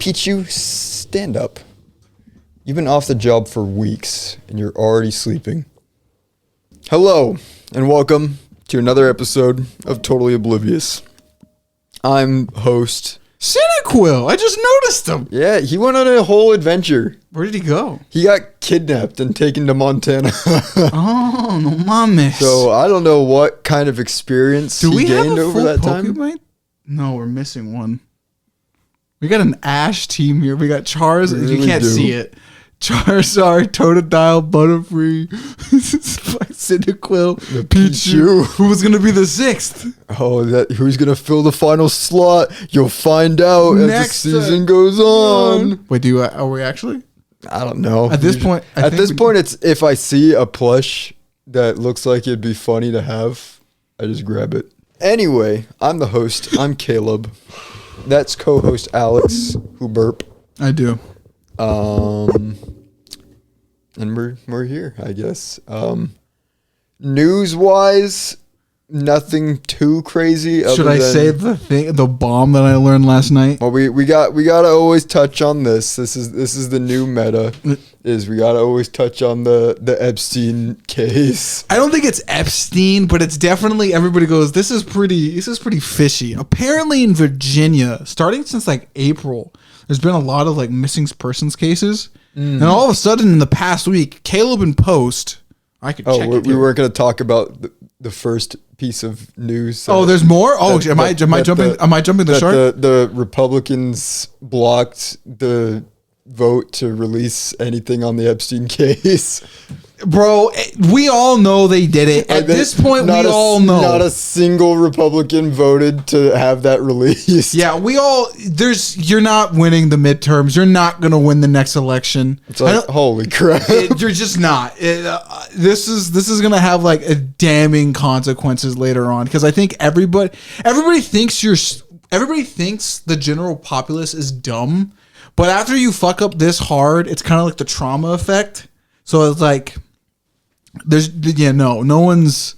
Pichu, stand up. You've been off the job for weeks, and you're already sleeping. Hello, and welcome to another episode of Totally Oblivious. I'm host... Cinequil! I just noticed him! Yeah, he went on a whole adventure. Where did he go? He got kidnapped and taken to Montana. Oh, no mames. So, I don't know what kind of experience he gained over that time. Pokemon? No, we're missing one. We got an Ash team here. We got Charizard. You can't see it. Charizard, Totodile, Butterfree, Cyndaquil, Pichu. Who was going to be the sixth? Oh, who's going to fill the final slot? You'll find out as the season goes on. Wait, are we actually? I don't know. At this point, it's if I see a plush that looks like it'd be funny to have, I just grab it. Anyway, I'm the host. I'm Caleb. That's co-host Alex, who burp. I do. And we're here, I guess. News-wise, nothing too crazy. Should I say the bomb that I learned last night? Well, we gotta always touch on this. This is the new meta. Is we gotta always touch on the Epstein case. I don't think it's Epstein, but it's definitely, everybody goes, this is pretty fishy. Apparently in Virginia, starting since like April, there's been a lot of like missing persons cases. And all of a sudden in the past week, Caleb and Post, I could check it. We weren't going to talk about the first piece of news. There's more? Am I jumping the shark? The Republicans blocked the vote to release anything on the Epstein case. Bro, we all know they did it. At this point, we all know. Not a single Republican voted to have that released. Yeah, you're not winning the midterms. You're not going to win the next election. It's like, holy crap. You're just not. This is going to have like a damning consequences later on, because I think everybody thinks the general populace is dumb, but after you fuck up this hard, it's kind of like the trauma effect. So it's like, no one's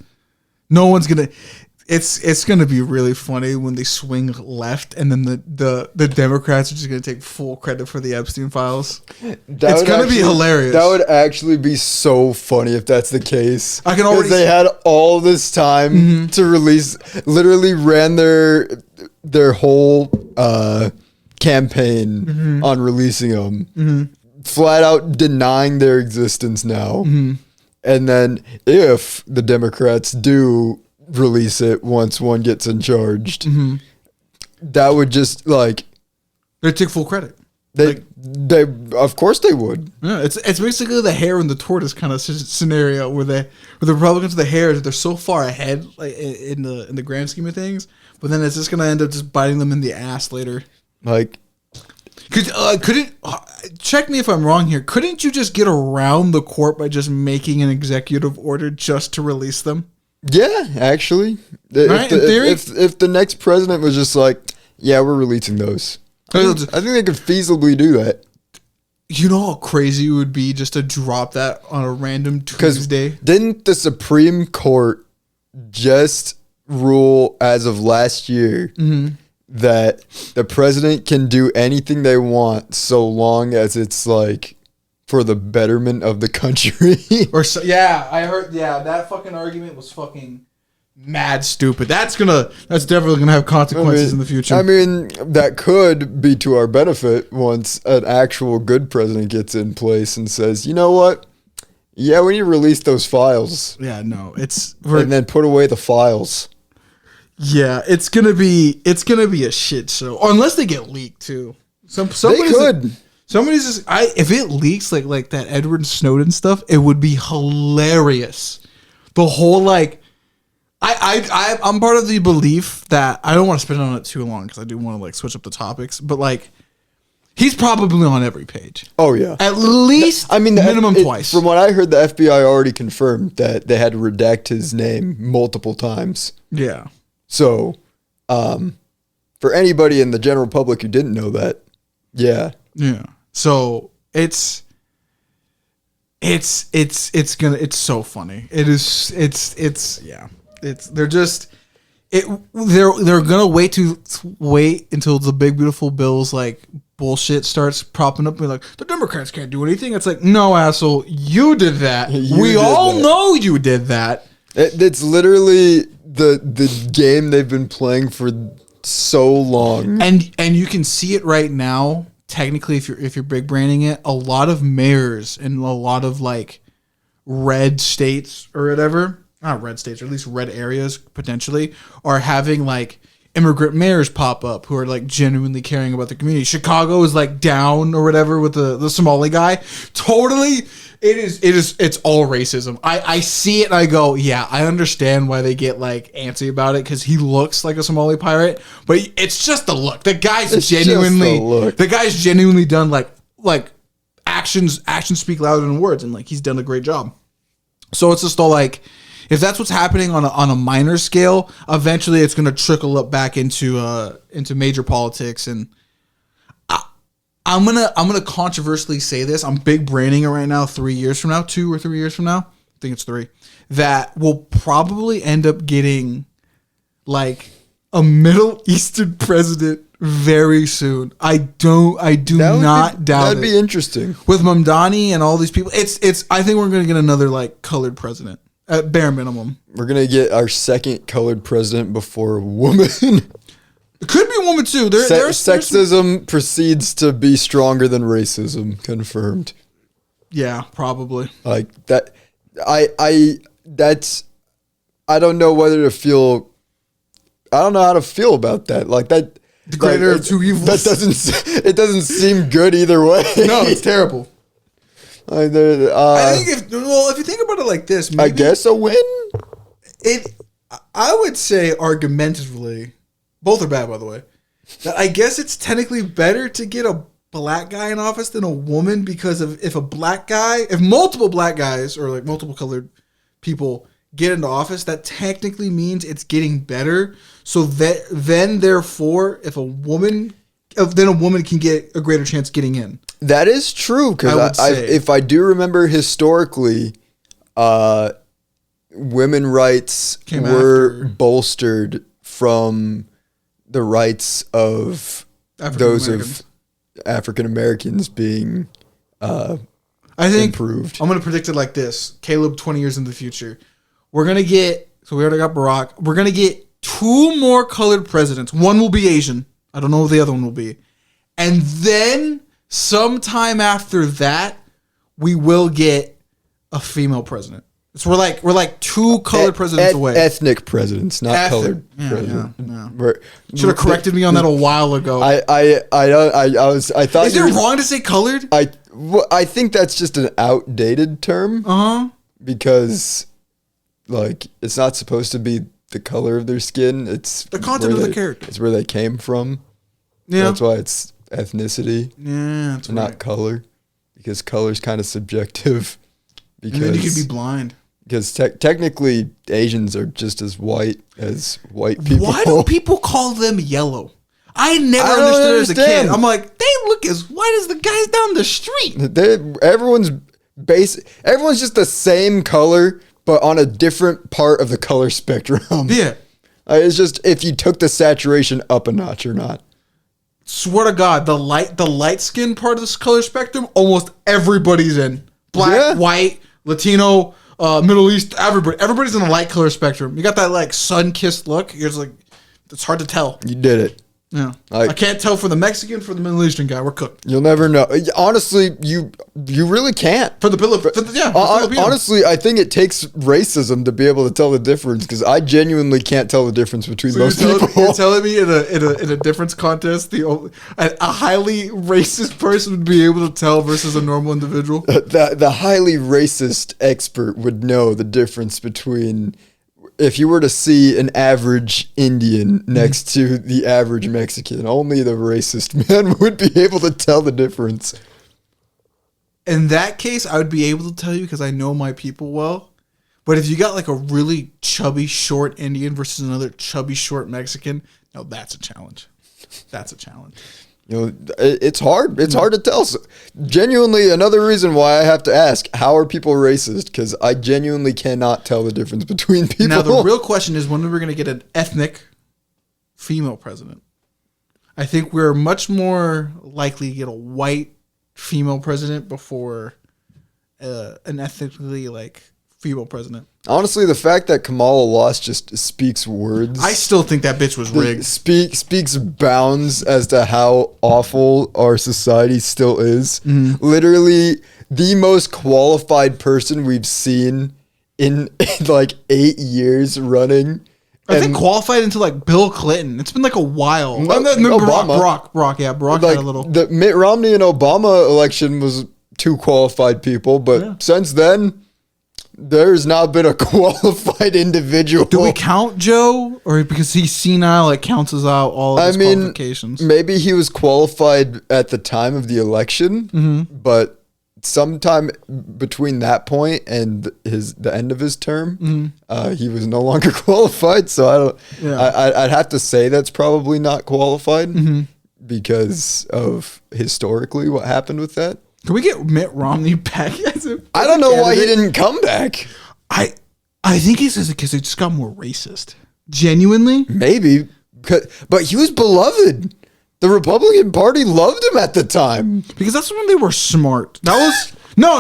gonna. It's gonna be really funny when they swing left, and then the Democrats are just gonna take full credit for the Epstein files. It's gonna be hilarious. That would actually be so funny if that's the case. I can already. They had all this time to release. Literally ran their whole campaign on releasing them. Flat out denying their existence now. And then if the Democrats do release it once one gets in charged, that would just like... They'd take full credit. They of course they would. Yeah, it's basically the hare and the tortoise kind of scenario where the Republicans, the hares, they're so far ahead like in the grand scheme of things, but then it's just going to end up just biting them in the ass later. Like... Check me if I'm wrong here. Couldn't you just get around the court by just making an executive order just to release them? Yeah, actually. Right? In theory? If the next president was just like, yeah, we're releasing those. I think they could feasibly do that. You know how crazy it would be just to drop that on a random Tuesday? Didn't the Supreme Court just rule as of last year that the president can do anything they want so long as it's like for the betterment of the country? I heard. Yeah, that fucking argument was fucking mad stupid. That's definitely gonna have consequences in the future. I mean, that could be to our benefit once an actual good president gets in place and says, you know what? Yeah, we need to release those files. Yeah, no, and then put away the files. Yeah, it's gonna be a shit show unless they get leaked too. They could. If it leaks like that Edward Snowden stuff, it would be hilarious. The whole like, I'm part of the belief that I don't want to spend on it too long because I do want to like switch up the topics, but like, he's probably on every page. Oh yeah, at least. I mean, minimum twice. From what I heard, the FBI already confirmed that they had to redact his name multiple times. Yeah. So, for anybody in the general public who didn't know that, yeah. So it's so funny. They're gonna wait until the big beautiful bill's like bullshit starts propping up, and like the Democrats can't do anything. It's like, no, asshole, you did that. We all know you did that. It's literally the game they've been playing for so long, and you can see it right now. Technically, if you're big branding it, a lot of mayors in a lot of like red states or whatever, not red states, or at least red areas potentially, are having like immigrant mayors pop up who are like genuinely caring about the community. Chicago is like down or whatever with the Somali guy. Totally, it's all racism. I see it and I go, yeah, I understand why they get like antsy about it because he looks like a Somali pirate, but it's just the look. The guy's genuinely done like actions speak louder than words, and like he's done a great job. So it's just all like, if that's what's happening on a minor scale, eventually it's going to trickle up back into major politics. And I'm gonna controversially say this. I'm big branding it right now. 2 or 3 years from now, I think it's 3. That will probably end up getting like a Middle Eastern president very soon. I do not doubt it. That'd be interesting with Mamdani and all these people. It's. I think we're gonna get another like colored president. At bare minimum. We're going to get our second colored president before a woman. It could be a woman too. Sexism proceeds to be stronger than racism. Confirmed. Yeah, probably. Like that. I don't know whether to feel. I don't know how to feel about that. Like that. The greater of two evils. It doesn't seem good either way. No, it's terrible. I think if you think about it like this, maybe I guess a win. I would say argumentatively, both are bad by the way. That I guess it's technically better to get a black guy in office than a woman, because if multiple black guys or like multiple colored people get into office, that technically means it's getting better. So therefore, if a woman can get a greater chance getting in. That is true, because if I do remember historically, women rights were bolstered from the rights of those of African Americans being I think improved. I'm going to predict it like this. Caleb, 20 years in the future, we're going to get, so we already got Barack, we're going to get 2 more colored presidents. One will be Asian. I don't know who the other one will be. And then sometime after that, we will get a female president. So we're like 2 colored presidents away. Ethnic presidents, not colored presidents. Yeah. Should have corrected me on that a while ago. I thought. Is it wrong to say colored? I think that's just an outdated term. Because like it's not supposed to be the color of their skin. It's the content of the character. It's where they came from. Yeah, that's why it's ethnicity. Yeah, that's not color, because color's kind of subjective. Because and then you could be blind. Because technically Asians are just as white as white people. Why do people call them yellow? I never understood as a kid. I'm like, they look as white as the guys down the street. Everyone's just the same color, but on a different part of the color spectrum. Yeah. It's just if you took the saturation up a notch or not. Swear to God, the light skin part of this color spectrum, almost everybody's in. Black, white, Latino, Middle East, everybody's in the light color spectrum. You got that like sun-kissed look. You're just like, it's hard to tell. You did it. Yeah, I can't tell for the Mexican, for the Middle Eastern guy. We're cooked. You'll never know. Honestly, you really can't. Honestly, I think it takes racism to be able to tell the difference, because I genuinely can't tell the difference between those people. You're telling me in a difference contest, a highly racist person would be able to tell versus a normal individual? The highly racist expert would know the difference between. If you were to see an average Indian next to the average Mexican, only the racist man would be able to tell the difference. In that case, I would be able to tell you because I know my people well. But if you got like a really chubby, short Indian versus another chubby, short Mexican, no, that's a challenge. That's a challenge. You know, it's hard. It's hard to tell. So, genuinely, another reason why I have to ask, how are people racist? Because I genuinely cannot tell the difference between people. Now, the real question is, when are we going to get an ethnic female president? I think we're much more likely to get a white female president before an ethnically female president. Honestly, the fact that Kamala lost just speaks words. I still think that bitch was rigged. Speaks bounds as to how awful our society still is. Literally, the most qualified person we've seen in 8 years running. I think qualified into Bill Clinton. It's been a while. Obama. Barack had a little. The Mitt Romney and Obama election was two qualified people, but since then, there's not been a qualified individual. Do we count Joe, or because he's senile, it counts as out all of his qualifications? Maybe he was qualified at the time of the election, but sometime between that point and the end of his term, he was no longer qualified. So I don't. Yeah. I'd have to say that's probably not qualified because of historically what happened with that. Can we get Mitt Romney back? I don't know why he didn't come back. I think he says it because it just got more racist. Genuinely, maybe, but he was beloved. The Republican Party loved him at the time because that's when they were smart. That was no.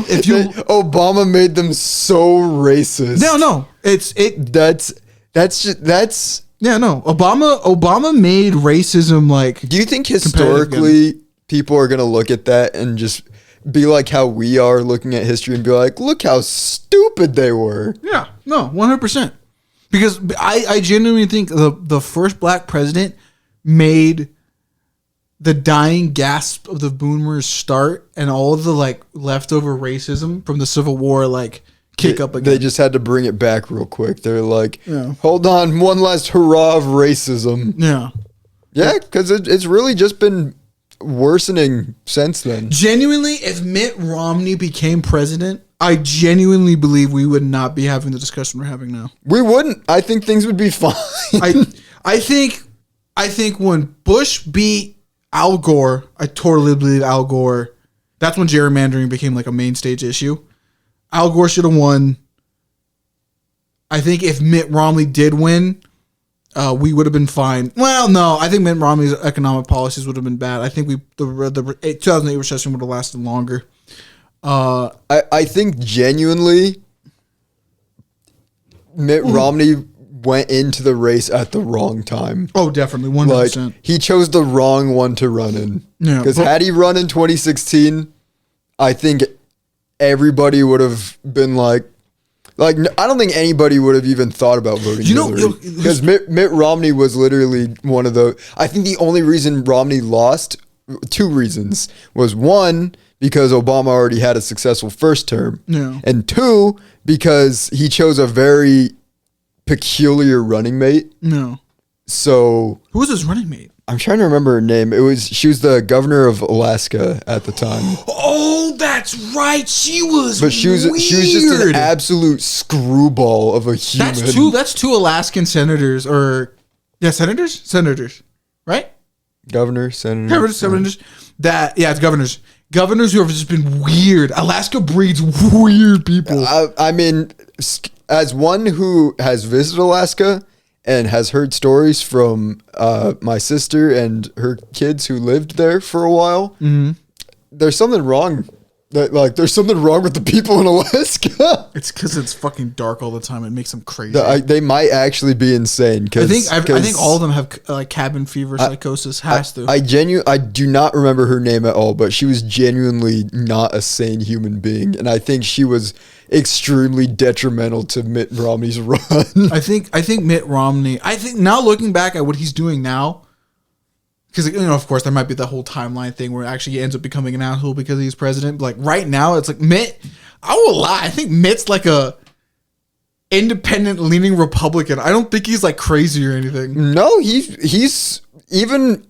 If Obama made them so racist. No, that's yeah. No, Obama made racism Do you think historically people are gonna look at that and just be like how we are looking at history and be like, look how stupid they were? Yeah, no, 100%. Because I genuinely think the first black president made the dying gasp of the boomers start, and all of the leftover racism from the Civil War kick up again. They just had to bring it back real quick. They're like, hold on, one last hurrah of racism. Yeah, because it's really just been worsening since then. Genuinely, if Mitt Romney became president, I genuinely believe we would not be having the discussion we're having now. We wouldn't. I think things would be fine. I think when Bush beat Al Gore, I totally believe Al Gore. That's when gerrymandering became a main stage issue. Al Gore should have won. I think if Mitt Romney did win, we would have been fine. Well, no, I think Mitt Romney's economic policies would have been bad. I think the 2008 recession would have lasted longer. I think genuinely Mitt Romney went into the race at the wrong time. Oh, definitely, 100%. He chose the wrong one to run in. Yeah, because had he run in 2016, I think everybody would have been I don't think anybody would have even thought about voting Hillary. Because Mitt Romney was literally one of the... I think the only reason Romney lost, two reasons, was one, because Obama already had a successful first term. Yeah. And two, because he chose a very peculiar running mate. No. So... Who was his running mate? I'm trying to remember her name. She was the governor of Alaska at the time. Oh, that's right. She was But she was just an absolute screwball of a human. That's two Alaskan senators senators, right? Governor, senator. Senators. It's governors. Governors who have just been weird. Alaska breeds weird people. I mean, as one who has visited Alaska and has heard stories from my sister and her kids who lived there for a while, there's something wrong. There's something wrong with the people in Alaska. It's because it's fucking dark all the time. It makes them crazy. They might actually be insane. I think all of them have cabin fever psychosis. I do not remember her name at all, but she was genuinely not a sane human being, and I think she was extremely detrimental to Mitt Romney's run. I think Mitt Romney. I think now looking back at what he's doing now, because of course there might be the whole timeline thing where it actually ends up becoming an asshole because he's president. But right now it's Mitt. I will lie. I think Mitt's a independent leaning Republican. I don't think he's crazy or anything. No, he's even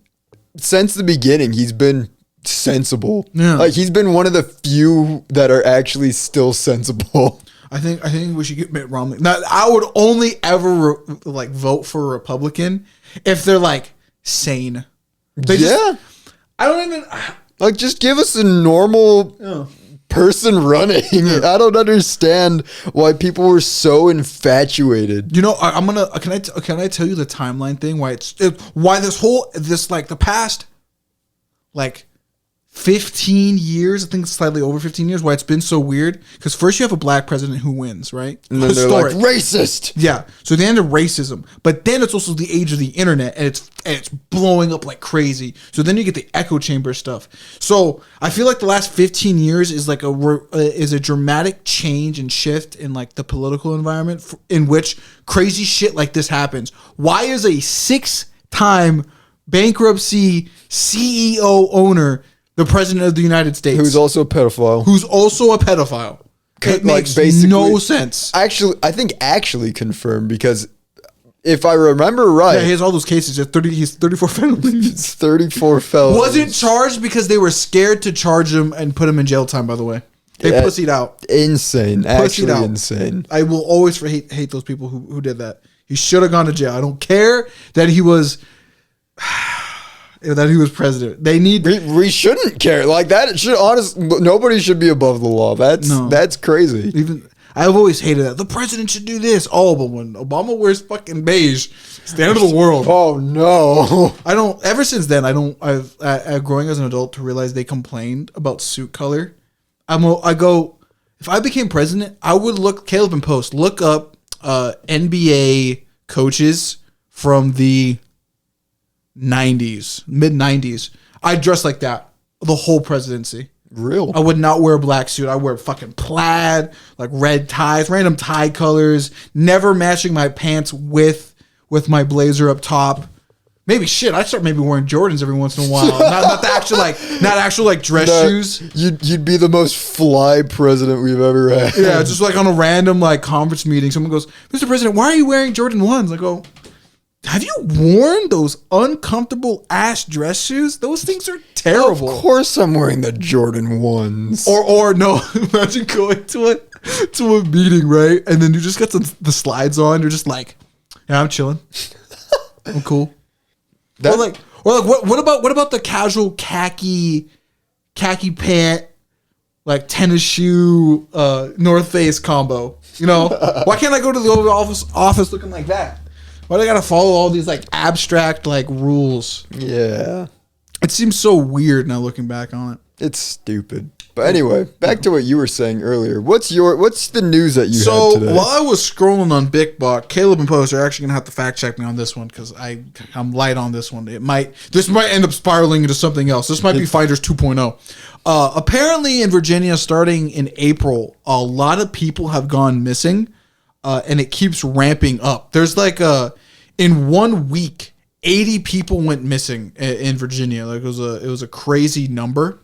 since the beginning he's been sensible. Yeah. He's been one of the few that are actually still sensible. I think we should get Mitt Romney. Now, I would only ever vote for a Republican if they're sane. I don't even just give us a normal person running. I don't understand why people were so infatuated. You know, I'm gonna can I tell you the timeline thing? Why this like the past like 15 years, I think it's slightly over 15 years, why it's been so weird. Because first you have a black president who wins, right? And then Historic. They're like, racist. Yeah. So the end of racism. But then it's also the age of the internet, and it's blowing up like crazy. So then you get the echo chamber stuff. So I feel like the last 15 years is like a dramatic change and shift in like the political environment in which crazy shit like this happens. Why is a 6-time bankruptcy CEO owner the president of the United States, who's also a pedophile? It makes no sense. I think confirmed, because if I remember right, yeah, he has all those cases. He's 34 felonies. It's 34 felonies. Wasn't charged because they were scared to charge him and put him in jail time. By the way, they pussied out. Insane, actually insane. I will always hate those people who did that. He should have gone to jail. I don't care that he was. That he was president. We shouldn't care like that. It should nobody should be above the law. That's crazy. Even I've always hated that. The president should do this. Oh, but when Obama wears fucking beige, it's the end of the world. Oh no. I don't. Ever since then, I've growing as an adult to realize they complained about suit color. I go, if I became president, I would look Caleb and post. Look up NBA coaches from the mid 90s. I dress like that the whole presidency. Real. I would not wear a black suit. I wear fucking plaid, like red ties, random tie colors, never matching my pants with my blazer up top. Maybe I start wearing Jordans every once in a while. not actual dress shoes. You'd be the most fly president we've ever had. Yeah, just like on a random like conference meeting, someone goes, "Mr. President, why are you wearing Jordan 1s?" I go, have you worn those uncomfortable ass dress shoes? Those things are terrible. Of course I'm wearing the Jordan 1s. Or no, imagine going to a meeting, right? And then you just got the slides on. You're just like, yeah, I'm chilling. I'm cool. Or what about the casual khaki pant, like tennis shoe, North Face combo? You know, why can't I go to the Oval office looking like that? Why do I gotta follow all these like abstract like rules? Yeah. It seems so weird now looking back on it. It's stupid. But anyway, back to what you were saying earlier. What's the news that you had today? So while I was scrolling on BigBot, Caleb and Post are actually gonna have to fact check me on this one because I'm light on this one. This might end up spiraling into something else. This might be Finders 2.0. Apparently in Virginia, starting in April, a lot of people have gone missing. And it keeps ramping up. There's like in 1 week, 80 people went missing in Virginia. Like it was a crazy number,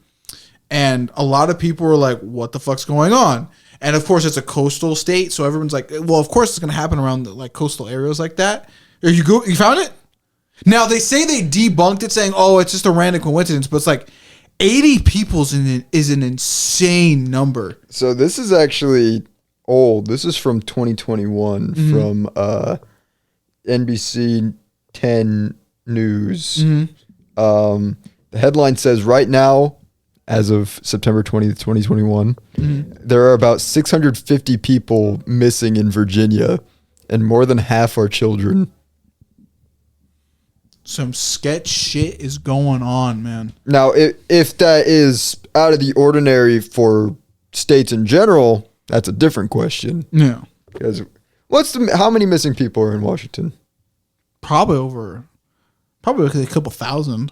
and a lot of people were like, "What the fuck's going on?" And of course, it's a coastal state, so everyone's like, "Well, of course it's gonna happen around the, like coastal areas like that." You found it? Now they say they debunked it, saying, "Oh, it's just a random coincidence," but it's like 80 people is an insane number. So this is actually old. This is from 2021 from NBC 10 News. The headline says, right now, as of September 20th, 2021, there are about 650 people missing in Virginia, and more than half are children. Some sketch shit is going on, man. Now, if that is out of the ordinary for states in general, that's a different question. Yeah. Because how many missing people are in Washington? Probably a couple thousand.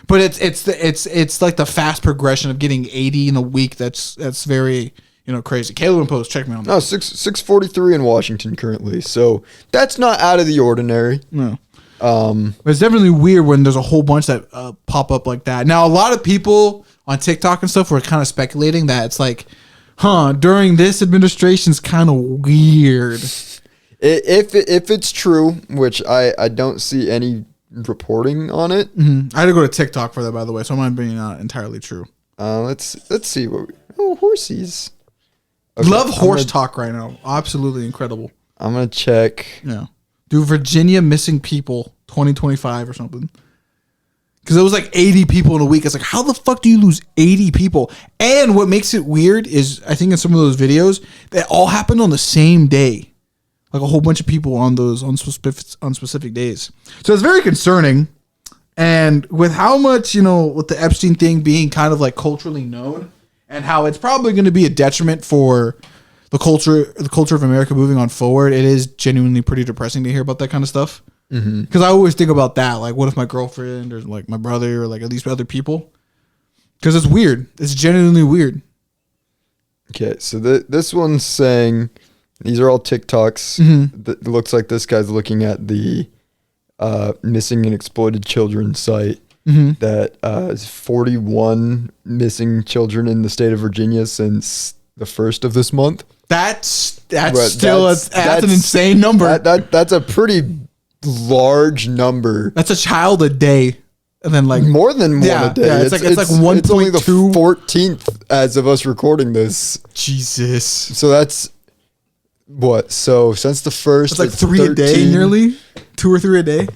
But it's like the fast progression of getting 80 in a week. That's very crazy. Caleb and Post, check me on that. No, 643 in Washington currently. So that's not out of the ordinary. No. It's definitely weird when there's a whole bunch that pop up like that. Now, a lot of people on TikTok and stuff were kind of speculating that it's like, during this administration's kind of weird. If it's true, which I don't see any reporting on it. I had to go to TikTok for that, by the way, so it might be not entirely true. Let's see horsies. Okay, love horse talk right now. Absolutely incredible. I'm gonna check. Yeah. Do Virginia missing people 2025 or something? Because it was like 80 people in a week. It's like, how the fuck do you lose 80 people? And what makes it weird is, I think in some of those videos, that all happened on the same day. Like a whole bunch of people on specific days. So it's very concerning. And with how much, with the Epstein thing being kind of like culturally known, and how it's probably going to be a detriment for the culture of America moving on forward, it is genuinely pretty depressing to hear about that kind of stuff. Because I always think about that, like, what if my girlfriend or like my brother or like at least other people? Because it's weird. It's genuinely weird. Okay, so this one's saying these are all TikToks. It looks like this guy's looking at the missing and exploited children site that is 41 missing children in the state of Virginia since the 1st of this month. That's an insane number. That's a pretty large number. That's a child a day, and then like more than one a day. Yeah, it's like 1.2. It's only the 14th as of us recording this. Jesus. So that's what? So since the first, it's like 3 a day, nearly 2 or 3 a day.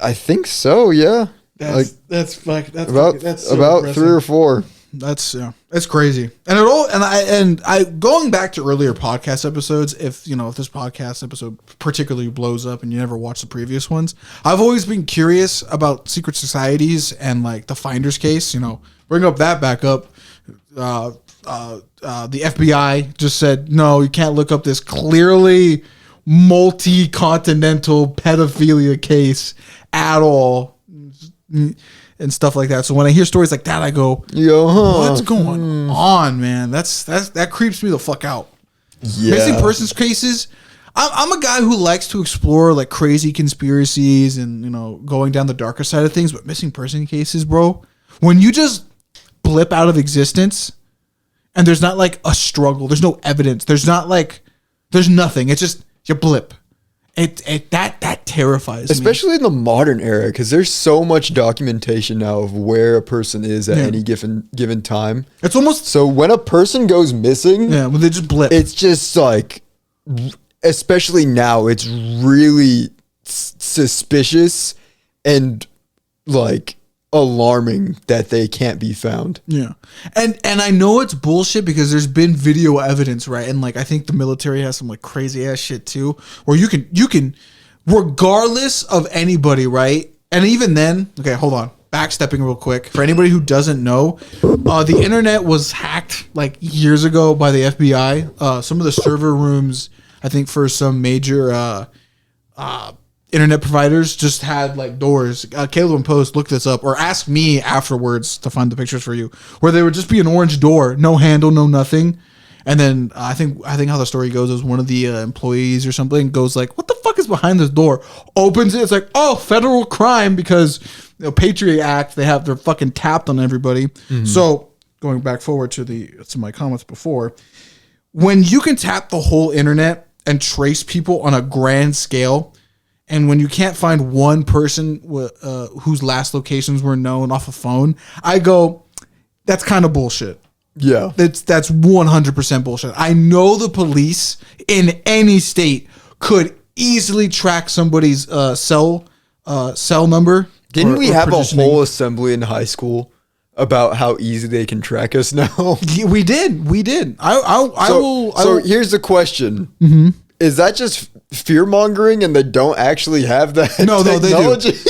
I think so. Yeah. That's so about 3 or 4. It's crazy. And I going back to earlier podcast episodes, if this podcast episode particularly blows up and you never watched the previous ones, I've always been curious about secret societies and like the Finders case. Bring up that back up. The FBI just said no, you can't look up this clearly multi-continental pedophilia case at all. And stuff like that. So when I hear stories like that, I go, what's going on, man? That creeps me the fuck out. Yeah. Missing persons cases. I'm a guy who likes to explore like crazy conspiracies and going down the darker side of things. But missing person cases, bro, when you just blip out of existence and there's not like a struggle, there's no evidence, there's nothing. It's just you blip. That terrifies me. Especially in the modern era, because there's so much documentation now of where a person is at any given time. It's almost so when a person goes missing, when they just blip, it's just like, especially now, it's really suspicious and like alarming that they can't be found. Yeah. And I know it's bullshit because there's been video evidence, right? And like I think the military has some like crazy ass shit too, where you can regardless of anybody, right? And even then, okay, hold on. Backstepping real quick. For anybody who doesn't know, the internet was hacked like years ago by the FBI. Some of the server rooms, I think for some major internet providers just had like doors. Caleb and Post looked this up or asked me afterwards to find the pictures for you, where there would just be an orange door, no handle, no nothing. And then I think how the story goes is one of the employees or something goes like, "What the fuck is behind this door?" Opens it. It's like, oh, federal crime because Patriot Act. They're fucking tapped on everybody. Mm-hmm. So going back forward to my comments before, when you can tap the whole internet and trace people on a grand scale. And when you can't find one person whose last locations were known off a phone, I go, that's kind of bullshit. Yeah. That's 100% bullshit. I know the police in any state could easily track somebody's cell number. Didn't we have a whole assembly in high school about how easy they can track us now? Yeah, we did. So here's the question. Mm-hmm. Is that just fear mongering and they don't actually have that technology?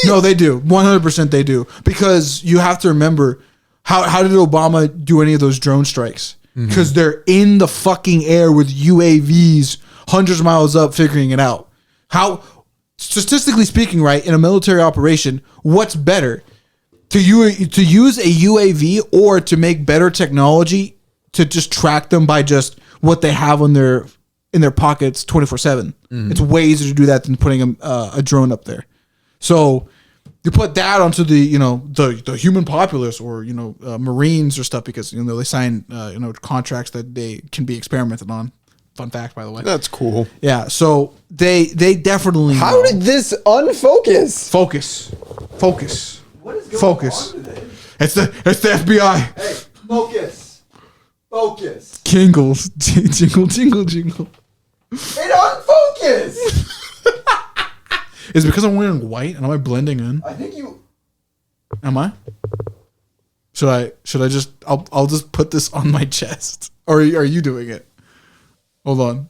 No, they do. 100% they do. Because you have to remember, how did Obama do any of those drone strikes? Because they're in the fucking air with UAVs hundreds of miles up figuring it out. How, statistically speaking, right, in a military operation, what's better? To use a UAV or to make better technology to just track them by just what they have on in their pockets 24/7. It's way easier to do that than putting a drone up there. So you put that onto the human populace or Marines or stuff because they sign contracts that they can be experimented on. Fun fact, by the way. That's cool. Yeah. So they definitely. How did this unfocus? Focus. What is going on today? It's the FBI. Hey, focus. Kingles. Jingle. It unfocused. Is it because I'm wearing white and am I blending in? I think you. Am I? Should I just? I'll just put this on my chest. Or are you doing it? Hold on.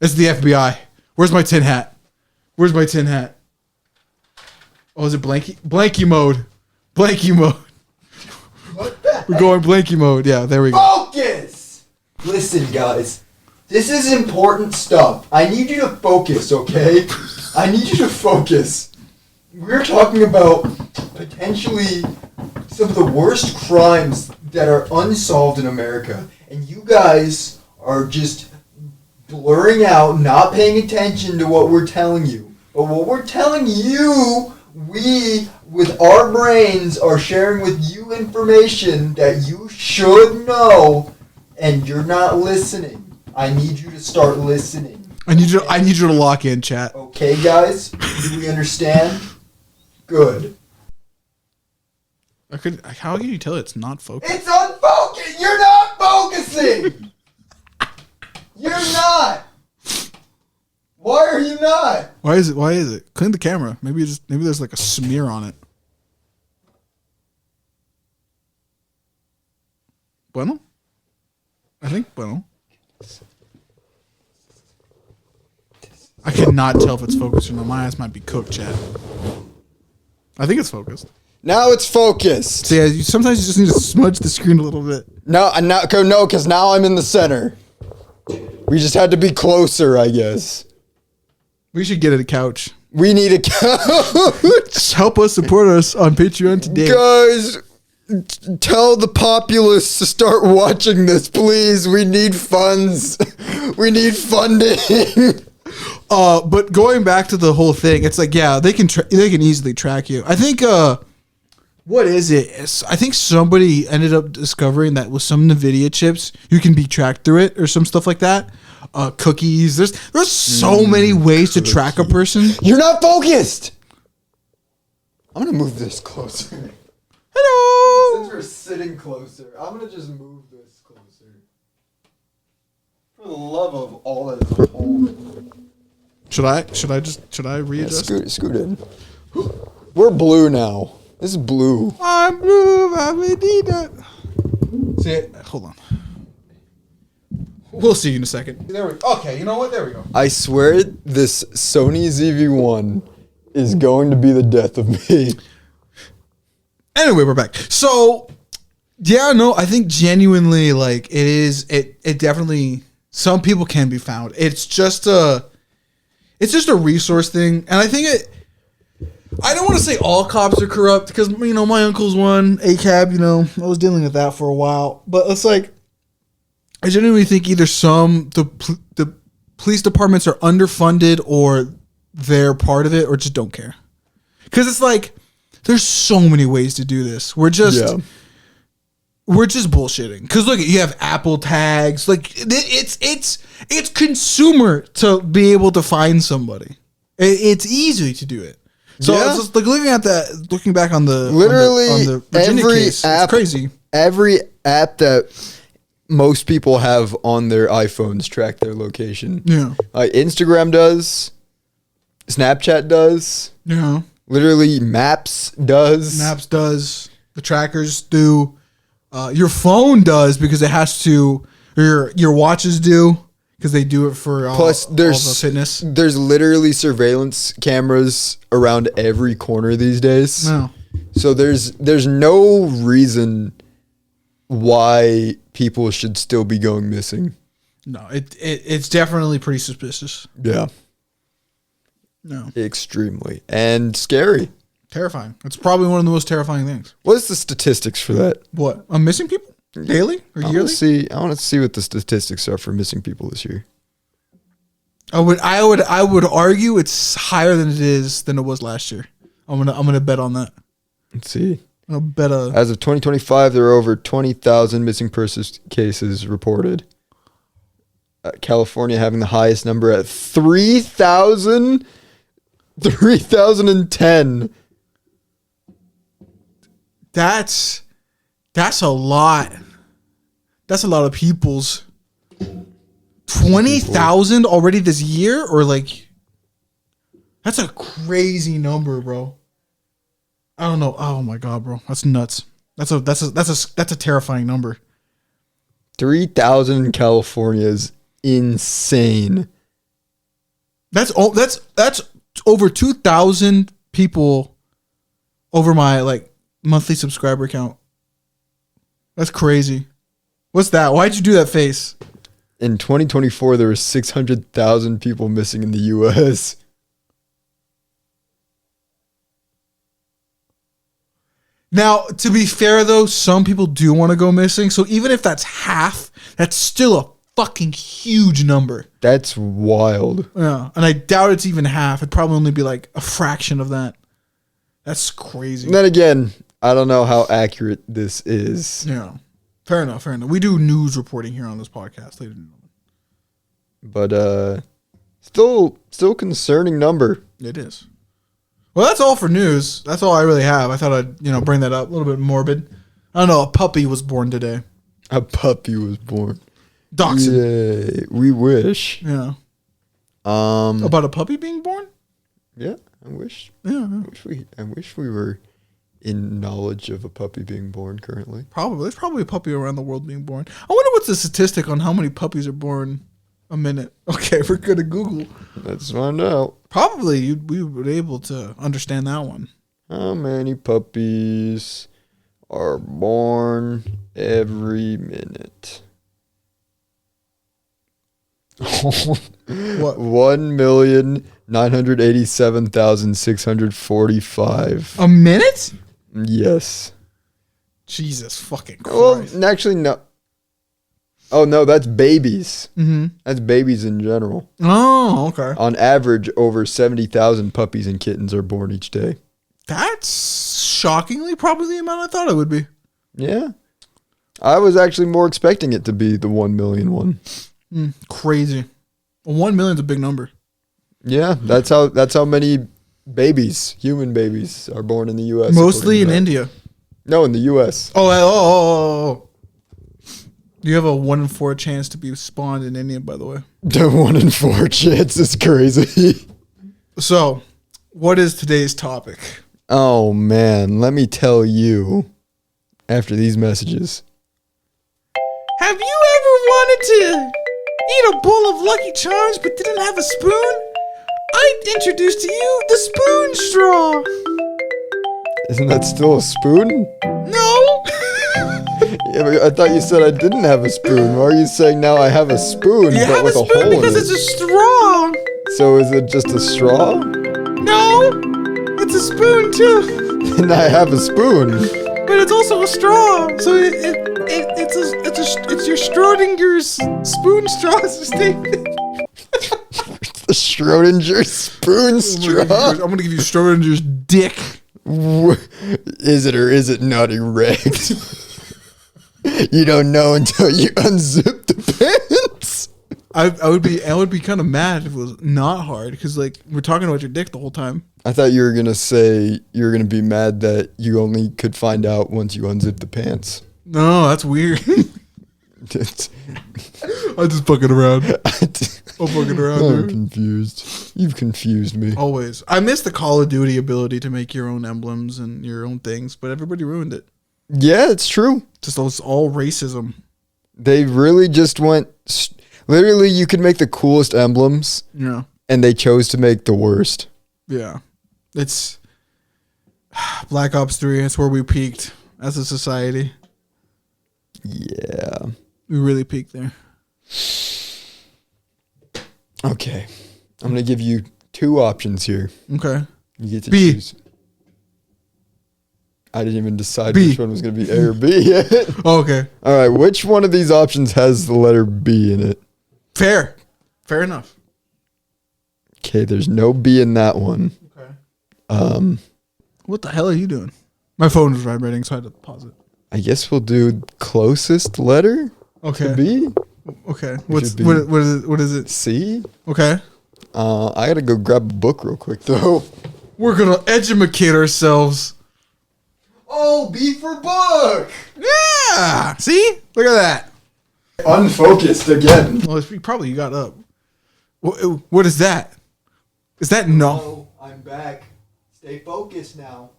It's the FBI. Where's my tin hat? Oh, is it blanky mode? Blanky mode. We're going blanky mode. Yeah, there we go. Focus! Listen, guys. This is important stuff. I need you to focus, okay? I need you to focus. We're talking about potentially some of the worst crimes that are unsolved in America. And you guys are just blurring out, not paying attention to what we're telling you. But what we're telling you, we, with our brains, are sharing with you information that you should know, and you're not listening. I need you to start listening. I need you to lock in, chat. Okay, guys? Do we understand? Good. How can you tell it's not focused? It's unfocused! You're not focusing! You're not! Why are you not? Why is it? Clean the camera. Maybe there's like a smear on it. Bueno? I think bueno. I cannot tell if it's focused or not. My eyes might be cooked, chat. I think it's focused. Now it's focused. So yeah, sometimes you just need to smudge the screen a little bit. No, because now I'm in the center. We just had to be closer, I guess. We should get a couch. We need a couch. Help us support us on Patreon today. Guys, tell the populace to start watching this, please. We need funds. We need funding. But going back to the whole thing, it's like, yeah, they can easily track you. I think, what is it? I think somebody ended up discovering that with some NVIDIA chips, you can be tracked through it or some stuff like that. Cookies. There's so many ways to track a person. You're not focused. I'm gonna move this closer. Hello. Since we're sitting closer, I'm gonna just move this closer. For the love of all that is holy. Should I readjust? Yeah, scoot in. We're blue now. This is blue. I'm blue. I need that. See, hold on. We'll see you in a second. Okay, you know what? There we go. I swear this Sony ZV-1 is going to be the death of me. Anyway, we're back. So, yeah, no, I think genuinely, like, it definitely, some people can be found. It's just a resource thing. And I think I don't want to say all cops are corrupt because, you know, my uncle's one, ACAB, you know, I was dealing with that for a while. But it's like, I genuinely think either the police departments are underfunded or they're part of it or just don't care. Because it's like, there's so many ways to do this. We're just bullshitting. Because look, you have Apple tags. Like, it's consumer to be able to find somebody. It's easy to do it. So it's just like looking back on the Virginia case, it's crazy. Every app that most people have on their iPhones track their location. Yeah. Instagram does. Snapchat does. Yeah. Literally, Maps does. The trackers do. Your phone does because it has to. Your watches do because they do it for all the fitness. There's literally surveillance cameras around every corner these days. No. So there's no reason why people should still be going missing. No, it's definitely pretty suspicious. Yeah. No. Extremely. And scary. Terrifying. It's probably one of the most terrifying things. What's the statistics for that? What? Missing people? Daily or yearly? I want to see what the statistics are for missing people this year. I would argue it's higher than it was last year. I'm gonna bet on that. Let's see. I'll bet as of 2025, there are over 20,000 missing persons cases reported. California having the highest number at 3,010. That's a lot. That's a lot of people's. 20,000 already this year, or like, that's a crazy number, bro. I don't know. Oh my god, bro, that's nuts. That's a terrifying number. 3,000 in California is insane. That's over 2,000 people over my like monthly subscriber count. That's crazy. What's that? Why'd you do that face? In 2024, there were 600,000 people missing in the U.S. Now, to be fair though, some people do want to go missing. So even if that's half, that's still a fucking huge number. That's wild. Yeah, and I doubt it's even half. It'd probably only be like a fraction of that. That's crazy. And then again, I don't know how accurate this is. Yeah, fair enough. We do news reporting here on this podcast, ladies and gentlemen. But still concerning number. It is. Well, that's all for news. That's all I really have. I thought I'd bring that up. A little bit morbid. I don't know. A puppy was born today. A puppy was born. Dachshund. Yay, we wish. Yeah. About a puppy being born? Yeah, I wish. Yeah. I wish we were in knowledge of a puppy being born currently. Probably. There's probably a puppy around the world being born. I wonder what's the statistic on how many puppies are born a minute. Okay, we're good to Google. Let's find out. Probably we would be able to understand that one. How many puppies are born every minute? What? 1,987,645. A minute? Yes. Jesus fucking Christ. Well, actually, no. Oh, no, that's babies. Mm-hmm. That's babies in general. Oh, okay. On average, over 70,000 puppies and kittens are born each day. That's shockingly probably the amount I thought it would be. Yeah. I was actually more expecting it to be the 1 million one. Crazy. 1 million's a big number. Yeah, that's how many babies, human babies, are born in the U.S. Mostly in India. No, in the U.S. Oh. You have a 1 in 4 chance to be spawned in India, by the way. The 1 in 4 chance is crazy. So, what is today's topic? Oh, man. Let me tell you after these messages. Have you ever wanted to eat a bowl of Lucky Charms but didn't have a spoon? I introduce to you the spoon straw. Isn't that still a spoon? No. Yeah, but I thought you said I didn't have a spoon. Why are you saying now I have a spoon You but have with a a spoon hole because in it's it? a straw. So is it just a straw? No, it's a spoon too. And I have a spoon. But it's also a straw. So it's your Schrodinger's spoon straw statement. The Schrodinger spoon straw. I'm gonna give you Schrodinger's dick. Is it or is it not erect? You don't know until you unzip the pants. I would be kind of mad if it was not hard because like we're talking about your dick the whole time. I thought you were gonna say you were gonna be mad that you only could find out once you unzip the pants. No, that's weird. I'm just fucking around. I'm fucking around. I'm confused. You've confused me. Always. I miss the Call of Duty ability to make your own emblems and your own things, but everybody ruined it. Yeah, it's true. Just all racism. They really just went. Literally, you could make the coolest emblems, Yeah. and they chose to make the worst. Yeah. It's Black Ops 3. That's where we peaked as a society. Yeah. We really peaked there. Okay. I'm going to give you 2 options here. Okay. You get to B. choose. I didn't even decide B. which one was going to be A or B yet. Oh, okay. All right. Which one of these options has the letter B in it? Fair enough. Okay. There's no B in that one. Okay. What the hell are you doing? My phone was vibrating, so I had to pause it. I guess we'll do closest letter Okay. to B. Okay. What Is it? C? Okay. I got to go grab a book real quick, though. We're going to educate ourselves. Oh, B for book. Yeah. See? Look at that. Unfocused again. Well, you got up. What is that? Is that no? I'm back. Stay focused now.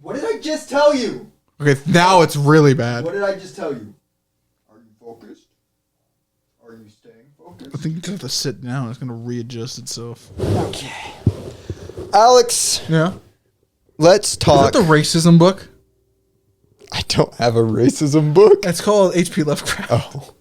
What did I just tell you? Okay, now it's really bad. What did I just tell you? Are you focused? Are you staying focused? I think you just have to sit down. It's going to readjust itself. Okay. Alex, Yeah. let's talk. Is that the racism book? I don't have a racism book. It's called H.P. Lovecraft. Oh.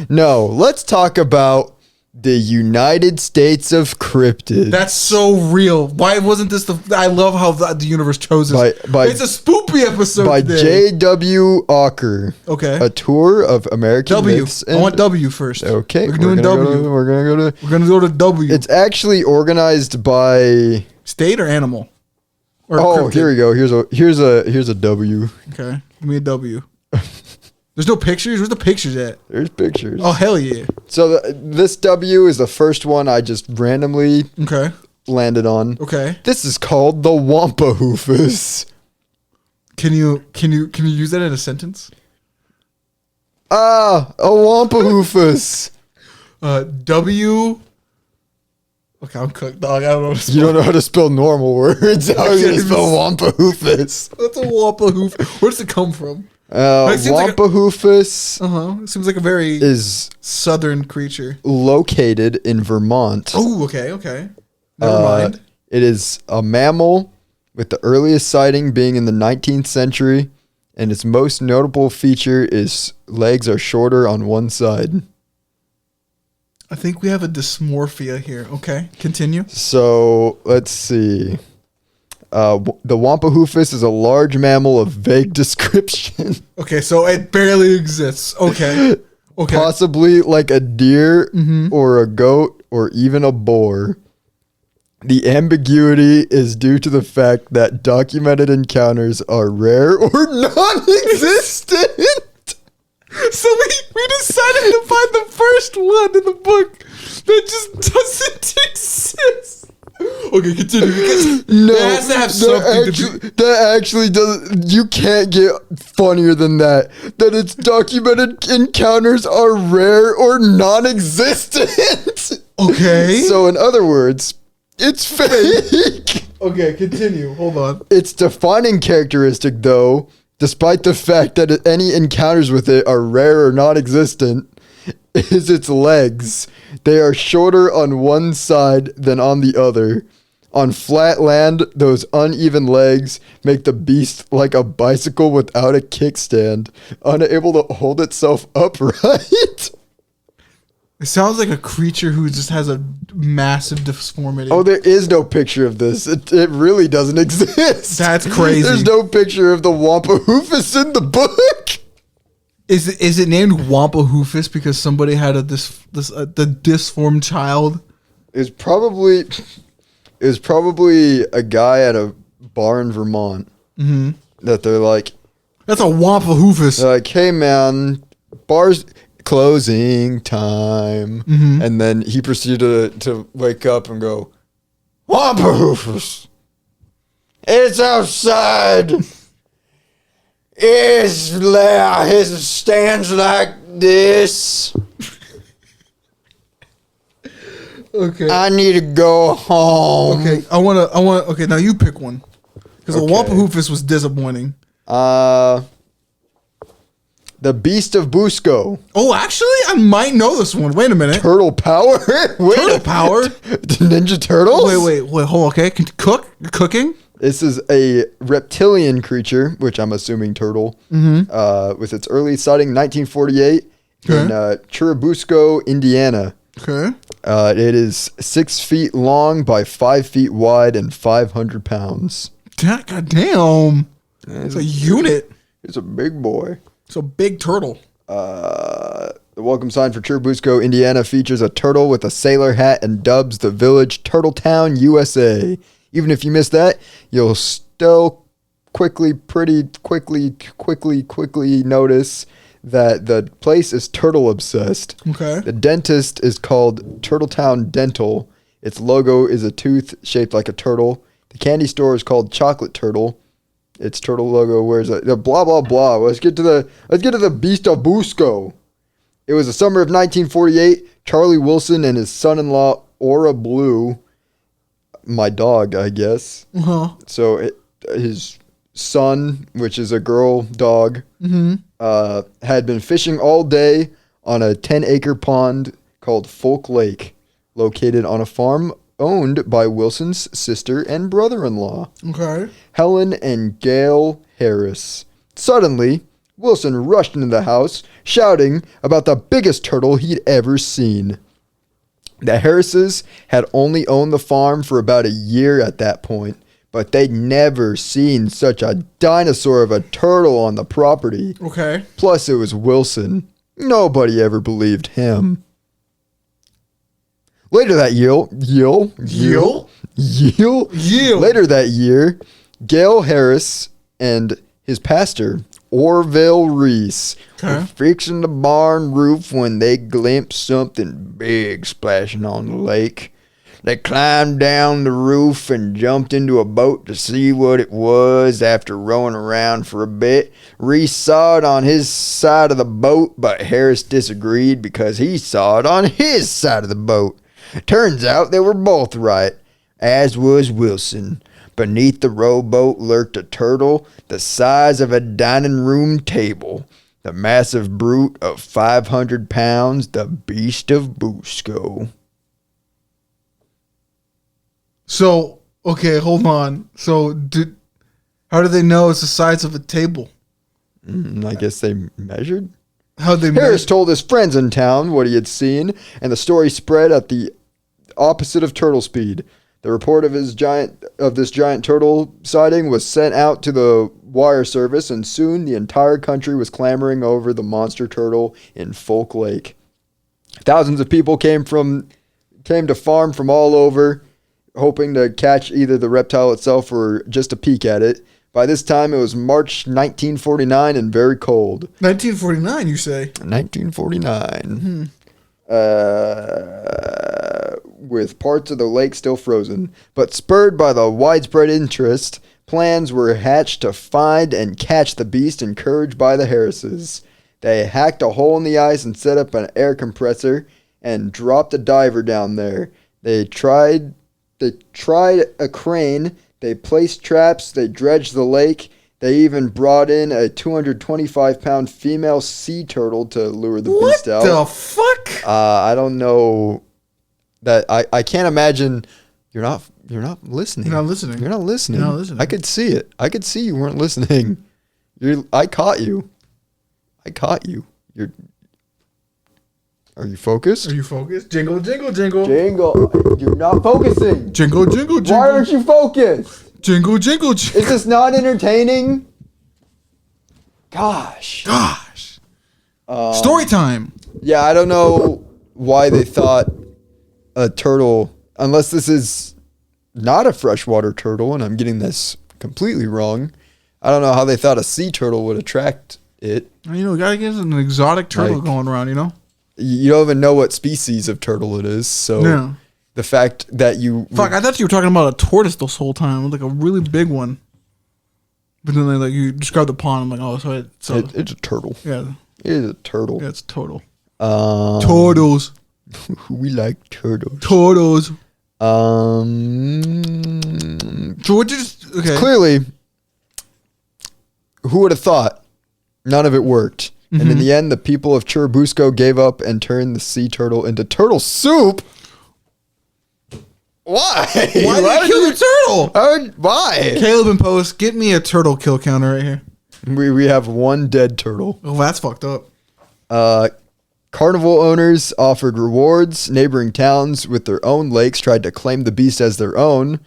No, let's talk about the United States of Cryptids. That's so real. Why wasn't this I love how the universe chose this. It's a spoopy episode by today. J.W. Walker. Okay. A tour of American W. myths. I want W first. Okay. We're doing W. We're gonna Go to W. It's actually organized by State or animal? Or Oh, cryptid? here we go. Here's a W. Okay. Give me a W. There's no pictures? Where's the pictures at? There's pictures. Oh, hell yeah. So this W is the first one I just randomly landed on. Okay. This is called the Wampahoofus. Can you use that in a sentence? A Wampahoofus. W. Okay, I'm cooked, dog. I don't know. You don't know how to spell normal words. How are you going to spell Wampahoofus? What's a Wampahoof? Where does it come from? Wampahoofus It seems like a very is southern creature. located in Vermont. Oh, okay. Never mind. It is a mammal, with the earliest sighting being in the 19th century, and its most notable feature is legs are shorter on one side. I think we have a dysmorphia here. Okay, continue. So let's see. The Wampahoofus is a large mammal of vague description. Okay, so it barely exists. Okay. Possibly like a deer or a goat or even a boar. The ambiguity is due to the fact that documented encounters are rare or non-existent. So we decided to find the first one in the book that just doesn't exist. Okay, continue. No, it has to have something that actually doesn't. You can't get funnier than that. That its documented encounters are rare or non-existent. Okay. So in other words, it's fake. Okay, continue. Hold on. Its defining characteristic, though, despite the fact that any encounters with it are rare or non-existent, is its legs. They are shorter on one side than on the other. On flat land, those uneven legs make the beast like a bicycle without a kickstand, unable to hold itself upright. It sounds like a creature who just has a massive deformity. Oh, there is no picture of this. It really doesn't exist. That's crazy. There's no picture of the Wampahoofus in the book. Is it named Wampahoofus because somebody had the disformed child? It's probably a guy at a bar in Vermont that they're like, that's a Wampahoofus. they're like, hey man, bar's closing time, and then he proceeded to wake up and go, Wampahoofus, it's outside. It stands like this. Okay. I need to go home. Okay. I want. Okay, now you pick one. Because the Wampahoofus was disappointing. The Beast of Busco. Oh, actually, I might know this one. Wait a minute. Turtle Power. Turtle Power. Ninja Turtles. Wait. Hold. Okay. Cooking. This is a reptilian creature, which I'm assuming turtle, with its early sighting 1948 in Churubusco, Indiana. Okay. It is 6 feet long by 5 feet wide and 500 pounds. God damn. It's a unit. It's a big boy. It's a big turtle. The welcome sign for Churubusco, Indiana features a turtle with a sailor hat and dubs the village Turtletown, USA. Even if you miss that, you'll still quickly notice that the place is turtle obsessed. Okay. The dentist is called Turtletown Dental. Its logo is a tooth shaped like a turtle. The candy store is called Chocolate Turtle. Its turtle logo wears a blah blah blah. Let's get to the Beast of Busco. It was the summer of 1948. Charlie Wilson and his son-in-law Aura Blue, my dog, I guess. Uh-huh. So his son, which is a girl dog, had been fishing all day on a 10-acre pond called Folk Lake, located on a farm owned by Wilson's sister and brother-in-law, Helen and Gail Harris. Suddenly, Wilson rushed into the house, shouting about the biggest turtle he'd ever seen. The Harrises had only owned the farm for about a year at that point, but they'd never seen such a dinosaur of a turtle on the property. Plus, it was Wilson. Nobody ever believed him. Later that Later that year, Gail Harris and his pastor, Orville Reese, were fixing the barn roof when they glimpsed something big splashing on the lake. They climbed down the roof and jumped into a boat to see what it was. After rowing around for a bit, Reese saw it on his side of the boat, but Harris disagreed because he saw it on his side of the boat. Turns out they were both right, as was Wilson. Beneath the rowboat lurked a turtle the size of a dining room table. The massive brute of 500 pounds, the Beast of Busco. So, okay, hold on. So, how do they know it's the size of a table? I guess they measured. How they Harris told his friends in town what he had seen, and the story spread at the opposite of turtle speed. The report of this giant turtle sighting was sent out to the wire service, and soon the entire country was clamoring over the monster turtle in Folk Lake. Thousands of people came to farm from all over, hoping to catch either the reptile itself or just a peek at it. By this time, it was March 1949 and very cold. 1949, you say? 1949. With parts of the lake still frozen. But spurred by the widespread interest, plans were hatched to find and catch the beast, encouraged by the Harrises. They hacked a hole in the ice and set up an air compressor and dropped a diver down there. They tried a crane. They placed traps. They dredged the lake. They even brought in a 225-pound female sea turtle to lure the beast out. What the fuck? I don't know. That I can't imagine. You're not listening. You're not listening. You're not listening. You're not listening. I could see it. I could see you weren't listening. I caught you. Are you focused? Are you focused? Jingle, jingle, jingle. Jingle. You're not focusing. Jingle, jingle, jingle. Why aren't you focused? Jingle, jingle, jingle. Is this not entertaining? Gosh. Story time. Yeah, I don't know why they thought a turtle, unless this is not a freshwater turtle, and I'm getting this completely wrong. I don't know how they thought a sea turtle would attract it. You know, gotta get an exotic turtle going around, you know? You don't even know what species of turtle it is, so the fact that you... Fuck, I thought you were talking about a tortoise this whole time, like a really big one. But then you described the pond, I'm like, oh, it's a turtle. Yeah. It is a turtle. Yeah, it's a turtle. Turtles. We like turtles. Turtles. So what just... Okay. Clearly, who would have thought? None of it worked. Mm-hmm. And in the end, the people of Churubusco gave up and turned the sea turtle into turtle soup. Why? Why did you kill the turtle? Why? Caleb and Post, get me a turtle kill counter right here. We have one dead turtle. Oh, that's fucked up. Carnival owners offered rewards. Neighboring towns with their own lakes tried to claim the beast as their own.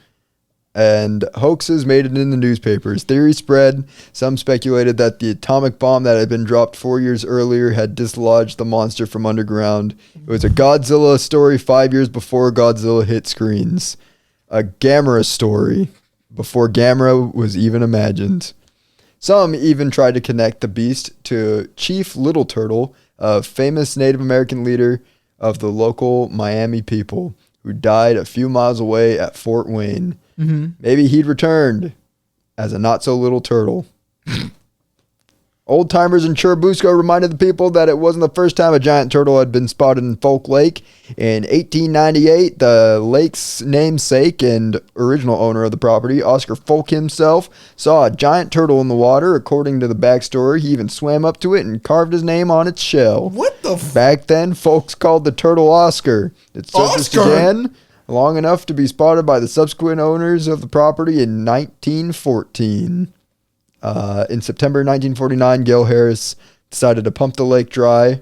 And hoaxes made it in the newspapers. Theory spread. Some speculated that the atomic bomb that had been dropped 4 years earlier had dislodged the monster from underground. It was a Godzilla story 5 years before Godzilla hit screens. A Gamera story before Gamera was even imagined. Some even tried to connect the beast to Chief Little Turtle, a famous Native American leader of the local Miami people who died a few miles away at Fort Wayne. Mm-hmm. Maybe he'd returned as a not-so-little turtle. Old timers in Churubusco reminded the people that it wasn't the first time a giant turtle had been spotted in Folk Lake. In 1898, the lake's namesake and original owner of the property, Oscar Folk himself, saw a giant turtle in the water. According to the backstory, he even swam up to it and carved his name on its shell. What the Back then, folks called the turtle Oscar. It surfaced again long enough to be spotted by the subsequent owners of the property in 1914. In September 1949, Gil Harris decided to pump the lake dry.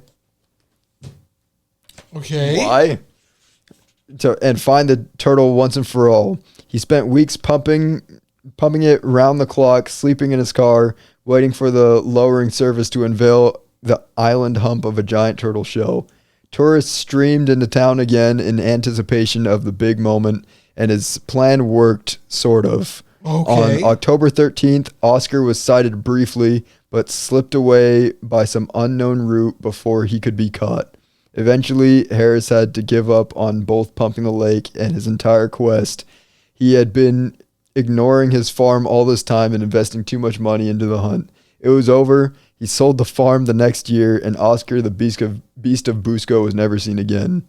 Okay. Why? And find the turtle once and for all. He spent weeks pumping it round the clock, sleeping in his car, waiting for the lowering service to unveil the island hump of a giant turtle shell. Tourists streamed into town again in anticipation of the big moment, and his plan worked, sort of. Okay. On October 13th, Oscar was sighted briefly, but slipped away by some unknown route before he could be caught. Eventually, Harris had to give up on both pumping the lake and his entire quest. He had been ignoring his farm all this time and investing too much money into the hunt. It was over. He sold the farm the next year, and Oscar, the beast of Busco, was never seen again.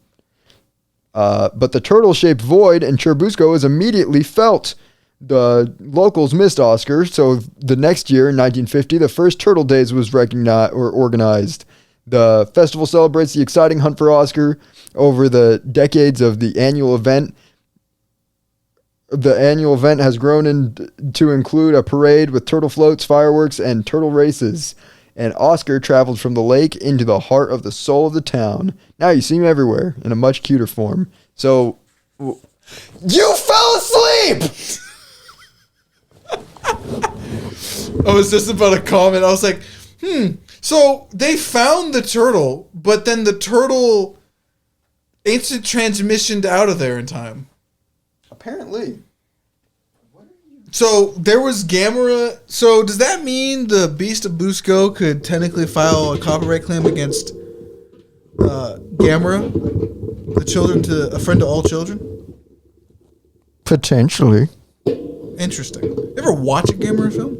But the turtle-shaped void in Churubusco was immediately felt. The locals missed Oscar, so the next year, in 1950, the first Turtle Days was organized. The festival celebrates the exciting hunt for Oscar over the decades of the annual event. The annual event has grown to include a parade with turtle floats, fireworks, and turtle races. And Oscar traveled from the lake into the heart of the soul of the town. Now you see him everywhere in a much cuter form. So, you fell asleep! I was just about to comment. I was like, so they found the turtle, but then the turtle instant transmissioned out of there in time. Apparently. So there was Gamera. So does that mean the Beast of Busco could technically file a copyright claim against Gamera, a friend to all children? Potentially. Interesting. You ever watch a Gamera film?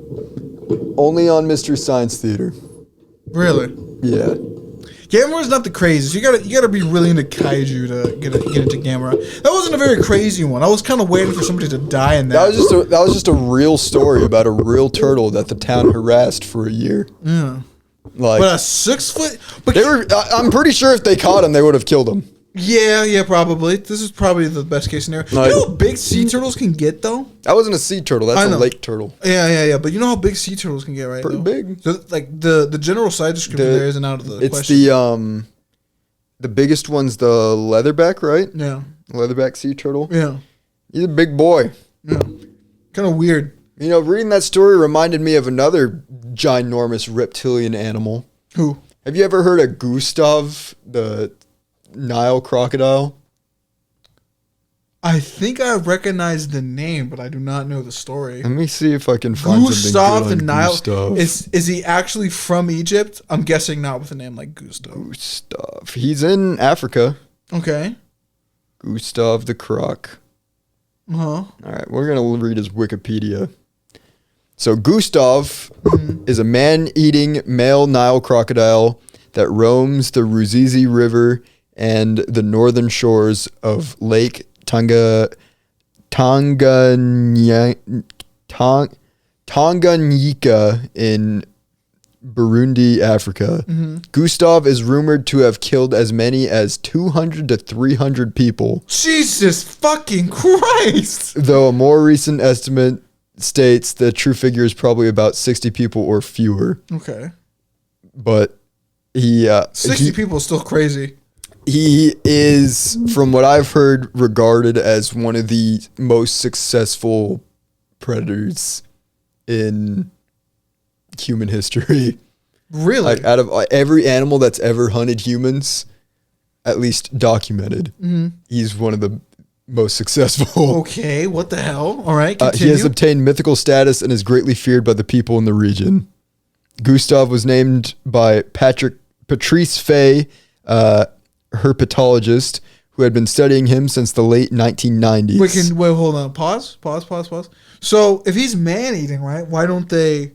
Only on Mystery Science Theater. Really? Yeah. Gamera's not the craziest. You gotta be really into kaiju to get into Gamera. That wasn't a very crazy one. I was kind of waiting for somebody to die in that. That was just a real story about a real turtle that the town harassed for a year. Yeah. Like, but a 6 foot. But they were. I'm pretty sure if they caught him, they would have killed him. Yeah, probably. This is probably the best case scenario. Like, you know how big sea turtles can get, though? That wasn't a sea turtle. That's a lake turtle. Yeah. But you know how big sea turtles can get, right? Pretty big. So, like, the general side description there isn't out of the question. It's the biggest one's the leatherback, right? Yeah. Leatherback sea turtle. Yeah. He's a big boy. Yeah. Kind of weird. You know, reading that story reminded me of another ginormous reptilian animal. Who? Have you ever heard of Gustav, the Nile crocodile? I think I recognize the name, but I do not know the story. Let me see if I can find Gustav something the good on Nile. Gustav. Is he actually from Egypt? I'm guessing not with a name like Gustav. Gustav. He's in Africa. Okay. Gustav the Croc. Uh-huh. All right, we're going to read his Wikipedia. So Gustav is a man-eating male Nile crocodile that roams the Ruzizi River and the northern shores of Lake Tanganyika in Burundi, Africa. Gustav is rumored to have killed as many as 200 to 300 people. Jesus fucking Christ! Though a more recent estimate states the true figure is probably about 60 people or fewer. Okay. But 60 people is still crazy. He is, from what I've heard, regarded as one of the most successful predators in human history. Really? Like, out of every animal that's ever hunted humans, at least documented, he's one of the most successful. Okay, what the hell? All right, He continue. has obtained mythical status and is greatly feared by the people in the region. Gustav was named by Patrice Fay, herpetologist, who had been studying him since the late 1990s. Wait, hold on. Pause. So if he's man-eating, right, why don't they,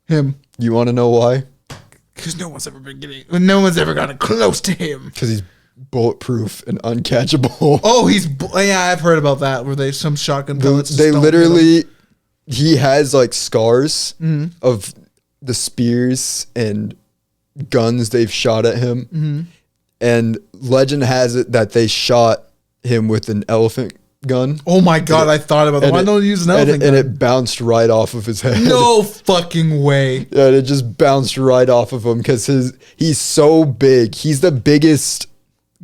Him. You want to know why? Because no one's ever gotten close to him. Because he's bulletproof and uncatchable. Oh, yeah, I've heard about that. Where some shotgun pellets. They literally, he has like scars of the spears and guns they've shot at him. Mm-hmm. And legend has it that they shot him with an elephant gun. Oh my God, I thought about that. Why don't you use an elephant gun? And it bounced right off of his head. No fucking way. Yeah, it just bounced right off of him because he's so big. He's the biggest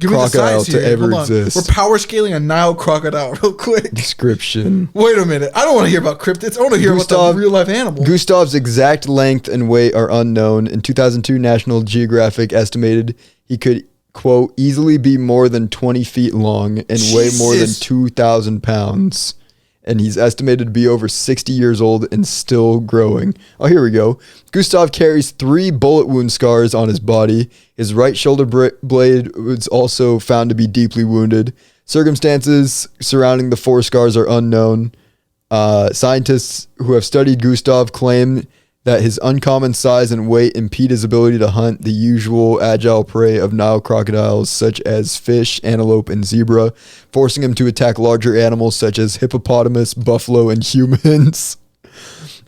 crocodile to ever exist. We're power scaling a Nile crocodile real quick. Description. Wait a minute. I don't want to hear about cryptids. I want to hear about the real life animal. Gustav's exact length and weight are unknown. In 2002, National Geographic estimated he could, quote, easily be more than 20 feet long and weigh more than 2,000 pounds. And he's estimated to be over 60 years old and still growing. Oh, here we go. Gustav carries 3 bullet wound scars on his body. His right shoulder blade was also found to be deeply wounded. Circumstances surrounding the 4 scars are unknown. Scientists who have studied Gustav claim that his uncommon size and weight impede his ability to hunt the usual agile prey of Nile crocodiles, such as fish, antelope, and zebra, forcing him to attack larger animals such as hippopotamus, buffalo, and humans.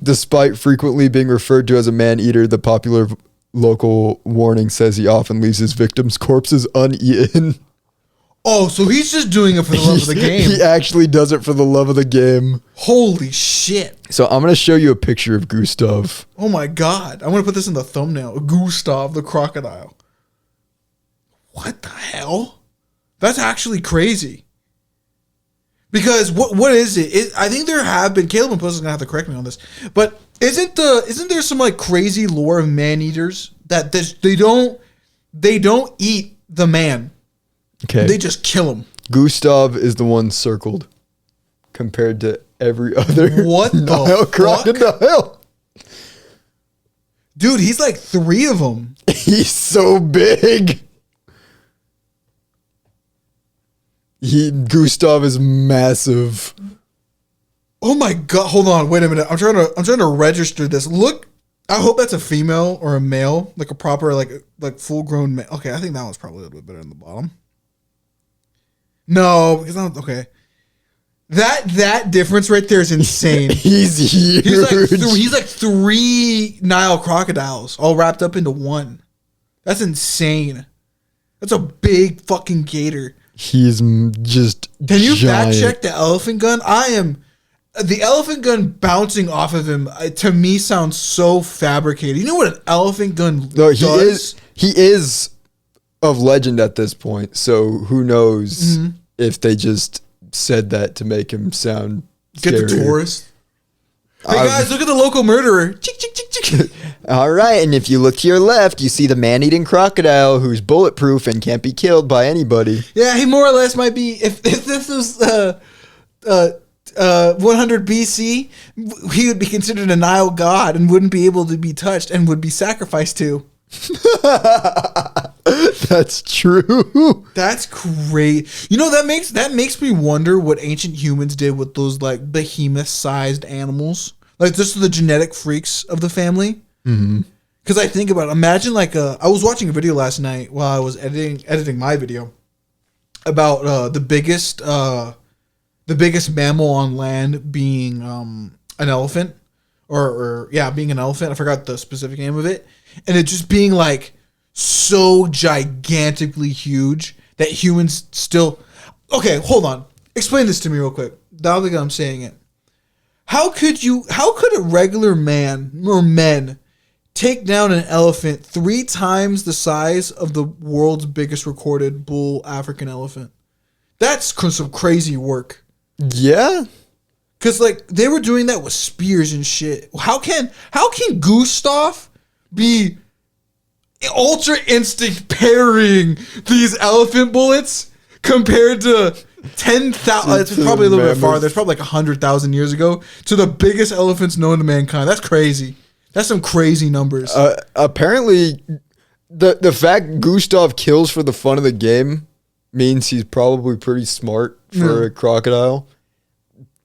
Despite frequently being referred to as a man-eater, the popular local warning says he often leaves his victims' corpses uneaten. Oh, so he's just doing it for the love of the game. He actually does it for the love of the game. Holy shit. So I'm going to show you a picture of Gustav. Oh my God. I'm going to put this in the thumbnail. Gustav the crocodile. What the hell? That's actually crazy. Because what is it? I think there have been, Caleb and Puss is going to have to correct me on this, but isn't there some like crazy lore of man-eaters that they don't eat the man. Okay. They just kill him. Gustav is the one circled compared to every other what Nile crocodile. Dude, he's like 3 of them. He's so big. Gustav is massive. Oh my God. Hold on. Wait a minute. I'm trying to register this. Look. I hope that's a female or a male, like a proper, like full grown male. Okay. I think that one's probably a little bit better in the bottom. No, because okay. That difference right there is insane. He's huge. He's like 3 Nile crocodiles all wrapped up into one. That's insane. That's a big fucking gator. He's just Can you giant. fact check the elephant gun? The elephant gun bouncing off of him, to me, sounds so fabricated. You know what an elephant gun does? He is of legend at this point, so who knows if they just said that to make him sound Get scarier. the tourist. Hey guys, look at the local murderer. Chick, chick, chick, chick. All right, and if you look to your left, you see the man-eating crocodile who's bulletproof and can't be killed by anybody. Yeah, he more or less might be. If this was 100 BC, he would be considered a Nile god and wouldn't be able to be touched and would be sacrificed to. That's true. That's great. You know, that makes me wonder what ancient humans did with those like behemoth-sized animals, like just the genetic freaks of the family. Because I think about it, imagine like I was watching a video last night while I was editing my video about the biggest mammal on land being an elephant, or being an elephant. I forgot the specific name of it. And it just being like so gigantically huge that humans still. Okay, hold on. Explain this to me real quick. Now that I'm saying it. How could a regular man or men take down an elephant 3 times the size of the world's biggest recorded bull African elephant? That's some crazy work. Yeah. Cause like they were doing that with spears and shit. How can Gustav be ultra instinct parrying these elephant bullets compared to 10,000? It's probably a little bit farther. It's probably like 100,000 years ago to the biggest elephants known to mankind. That's crazy. That's some crazy numbers. Apparently, the fact Gustav kills for the fun of the game means he's probably pretty smart for a crocodile.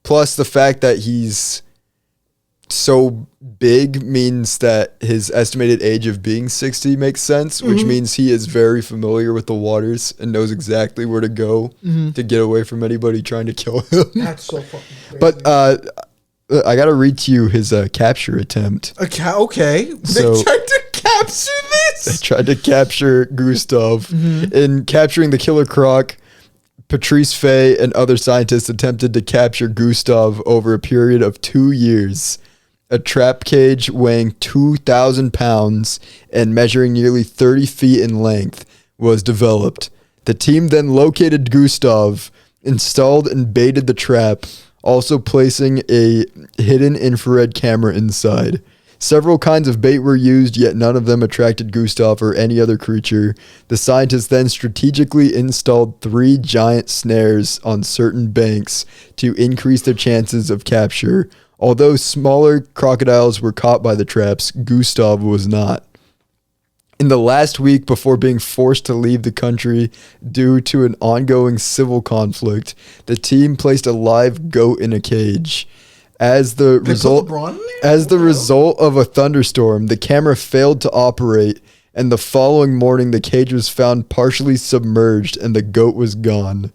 Plus the fact that he's so big means that his estimated age of being 60 makes sense, which means he is very familiar with the waters and knows exactly where to go to get away from anybody trying to kill him. That's so fucking crazy. But I got to read to you his capture attempt. Okay. So, they tried to capture this? They tried to capture Gustav. In capturing the killer croc, Patrice Fay and other scientists attempted to capture Gustav over a period of 2 years. A trap cage weighing 2,000 pounds and measuring nearly 30 feet in length was developed. The team then located Gustav, installed and baited the trap, also placing a hidden infrared camera inside. Several kinds of bait were used, yet none of them attracted Gustav or any other creature. The scientists then strategically installed 3 giant snares on certain banks to increase their chances of capture. Although smaller crocodiles were caught by the traps, Gustav was not. In the last week before being forced to leave the country due to an ongoing civil conflict, the team placed a live goat in a cage. As the result of a thunderstorm, the camera failed to operate, and the following morning the cage was found partially submerged and the goat was gone.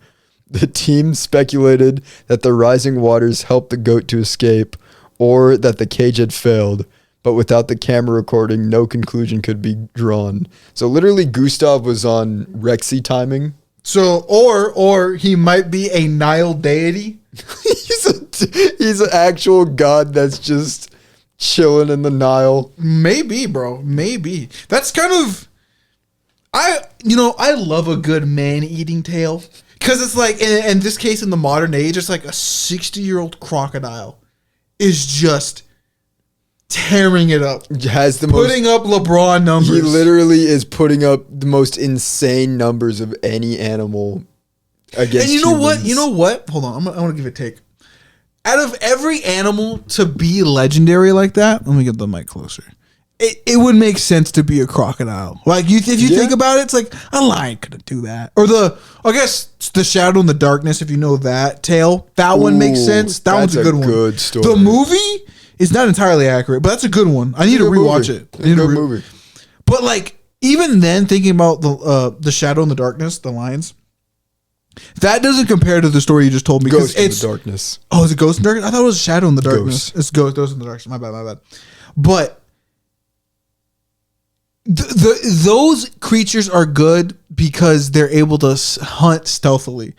The team speculated that the rising waters helped the goat to escape, or that the cage had failed, but without the camera recording, no conclusion could be drawn. So literally, Gustav was on Rexy timing. So, or he might be a Nile deity. He's an actual god that's just chilling in the Nile. Maybe, bro. Maybe. That's kind of... I love a good man-eating tale. Because it's like, in this case, in the modern age, it's like a 60-year-old crocodile is just tearing it up. Has the putting up LeBron numbers. He literally is putting up the most insane numbers of any animal against And humans. you know what? Hold on. I want to give it a take. Out of every animal to be legendary like that, let me get the mic closer. It would make sense to be a crocodile. Like if you think about it, it's like a lion couldn't do that. Or I guess the Shadow in the Darkness, if you know that tale, that one makes sense. That one's a good one. Good story. The movie is not entirely accurate, but that's a good one. I need to rewatch it. It's a good movie. But like even then, thinking about the Shadow in the Darkness, the lions, that doesn't compare to the story you just told me. Ghost in the Darkness. Oh, is it Ghost in the Darkness? I thought it was Shadow in the Darkness. It's Ghost in the Darkness. My bad. But those creatures are good because they're able to hunt stealthily.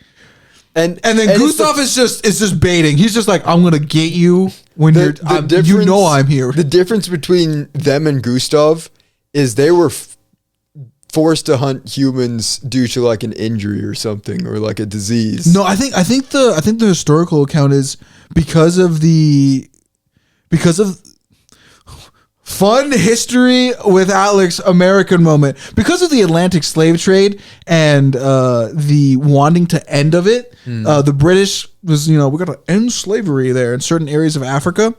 And then Gustav is just baiting. He's just like, I'm gonna get you when I'm here. The difference between them and Gustav is they were forced to hunt humans due to like an injury or something, or like a disease. No, I think the historical account is because of fun history with Alex American moment. Because of the Atlantic slave trade and the wanting to end of it, the British was, we got to end slavery there in certain areas of Africa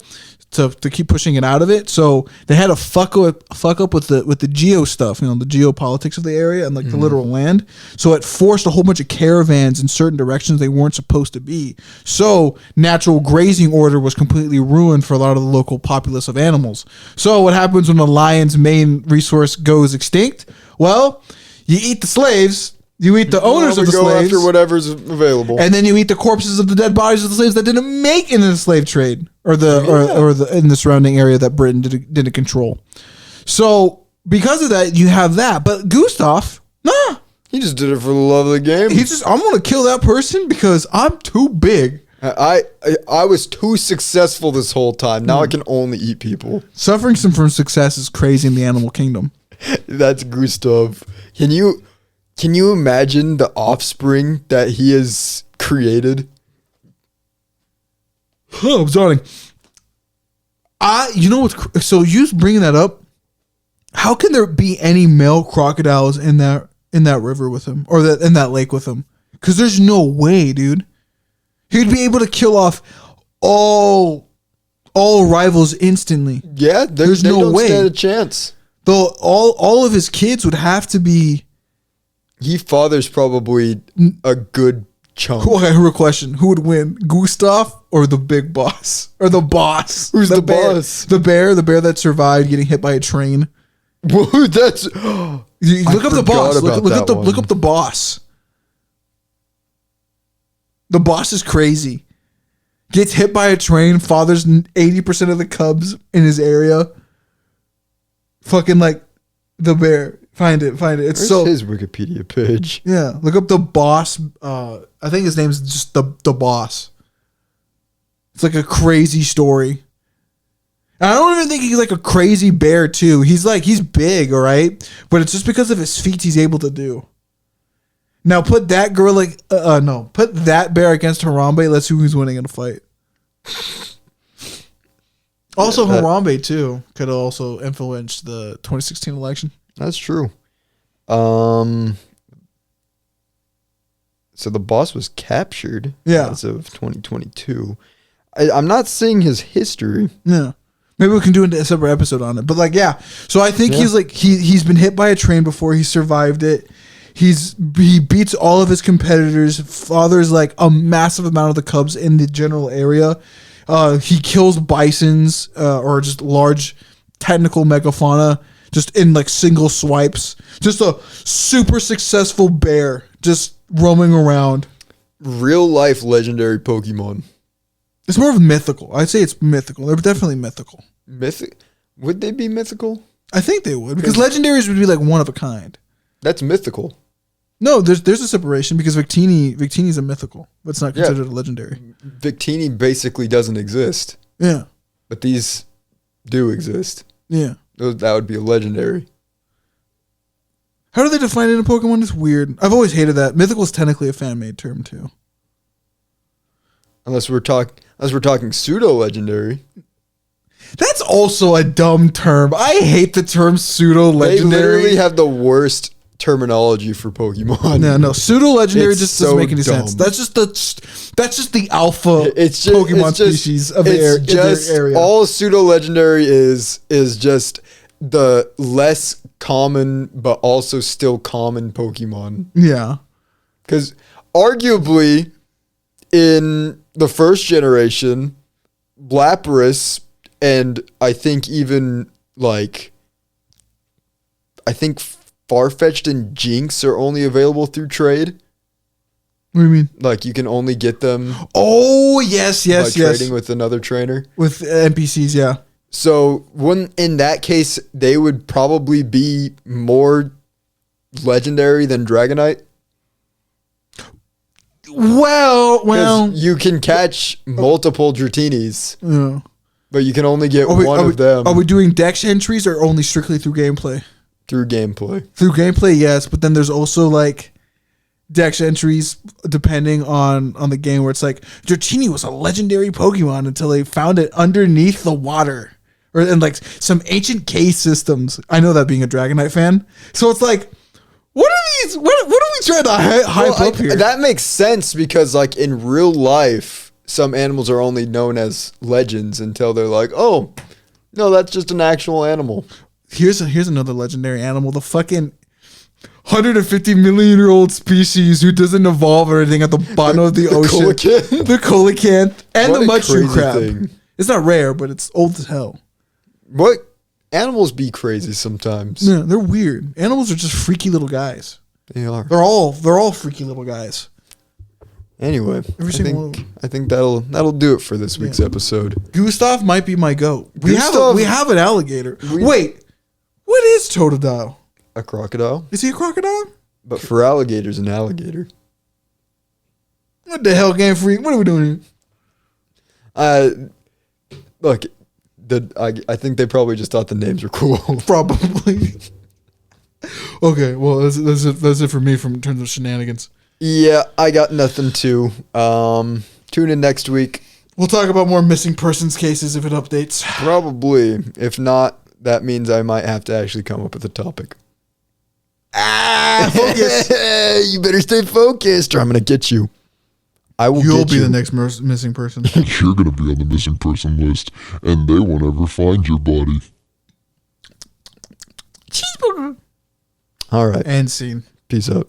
to keep pushing it out of it. So they had to fuck up with the geo stuff, the geopolitics of the area and like the literal land. So it forced a whole bunch of caravans in certain directions they weren't supposed to be. So natural grazing order was completely ruined for a lot of the local populace of animals. So what happens when a lion's main resource goes extinct? Well, you eat the slaves. You eat the owners of the slaves. After whatever's available. And then you eat the corpses of the dead bodies of the slaves that didn't make it in the slave trade or in the surrounding area that Britain didn't control. So because of that, you have that. But Gustav, nah. He just did it for the love of the game. I'm going to kill that person because I'm too big. I was too successful this whole time. Now I can only eat people. Suffering from success is crazy in the animal kingdom. That's Gustav. Can you imagine the offspring that he has created? Oh, I'm sorry. So you bringing that up? How can there be any male crocodiles in that river with him or in that lake with him? Because there's no way, dude. He'd be able to kill off all rivals instantly. Yeah, there's no way. Stand a chance. Though all of his kids would have to be. He fathers probably a good chunk. Okay, real question. Who would win? Gustav or the big boss? Or the boss? Who's the bear. boss? The bear that survived getting hit by a train. Whoa, that's You look up the boss. Look up the boss. The boss is crazy. Gets hit by a train, fathers 80% of the cubs in his area. Fucking like the bear. Find it. It's Where's his Wikipedia page? Yeah, look up the boss. I think his name's just the boss. It's like a crazy story. And I don't even think he's like a crazy bear too. He's big, all right, but it's just because of his feats he's able to do. Now put that put that bear against Harambe. Let's see who's winning in a fight. Also, Harambe too could also influence the 2016 election. That's true. So the boss was captured as of 2022. I'm not seeing his history. Yeah. Maybe we can do a separate episode on it. But like, yeah. So I think he's been hit by a train before. He survived it. He beats all of his competitors. Fathers like a massive amount of the cubs in the general area. He kills bisons or just large technical megafauna just in like single swipes. Just a super successful bear just roaming around. Real life legendary Pokemon. It's more of mythical. I'd say it's mythical. They're definitely mythical. Would they be mythical? I think they would, because legendaries would be like one of a kind. That's mythical. No, there's a separation because Victini's a mythical, but it's not considered a legendary. Victini basically doesn't exist. Yeah. But these do exist. Yeah. That would be a legendary. How do they define it in Pokemon? It's weird. I've always hated that. Mythical is technically a fan-made term too. Unless we're talking pseudo-legendary. That's also a dumb term. I hate the term pseudo-legendary. They literally have the worst terminology for Pokemon. No. Pseudo-legendary just doesn't make any sense. That's just the alpha Pokemon species of their area. All pseudo-legendary is just the less common but also still common Pokemon. Yeah. Because arguably in the first generation, Lapras and I think even Farfetch'd and Jinx are only available through trade. What do you mean? Like you can only get them. Oh yes. By trading with another trainer. With NPCs, yeah. So in that case, they would probably be more legendary than Dragonite. Well, you can catch multiple Dratinis, but you can only get one of them. Are we doing dex entries or only strictly through gameplay? Through gameplay. Through gameplay, yes, but then there's also like dex entries depending on the game where it's like Dratini was a legendary Pokemon until they found it underneath the water or in like some ancient cave systems. I know that being a Dragonite fan, so it's like. What are these? What are we trying to hype up here? That makes sense because, like, in real life, some animals are only known as legends until they're like, oh, no, that's just an actual animal. Here's another legendary animal. The fucking 150 million year old species who doesn't evolve or anything at the bottom of the ocean. The coelacanth and the mushroom crab. Thing. It's not rare, but it's old as hell. What? Animals be crazy sometimes. Yeah, they're weird. Animals are just freaky little guys. They are. They're all freaky little guys. Anyway, I think that'll do it for this week's episode. Gustav might be my goat. We have an alligator. Wait, what is Totodile? A crocodile. Is he a crocodile? But for alligators, an alligator. What the hell, Game Freak? What are we doing here? Look. I think they probably just thought the names were cool. Probably. Okay, well that's it for me in terms of shenanigans. Yeah, I got nothing to. Tune in next week. We'll talk about more missing persons cases if it updates. Probably. If not, that means I might have to actually come up with a topic. Focus. You better stay focused or I'm gonna get you. You'll be the next missing person. You're going to be on the missing person list, and they won't ever find your body. Cheeseburger. All right. And scene. Peace out.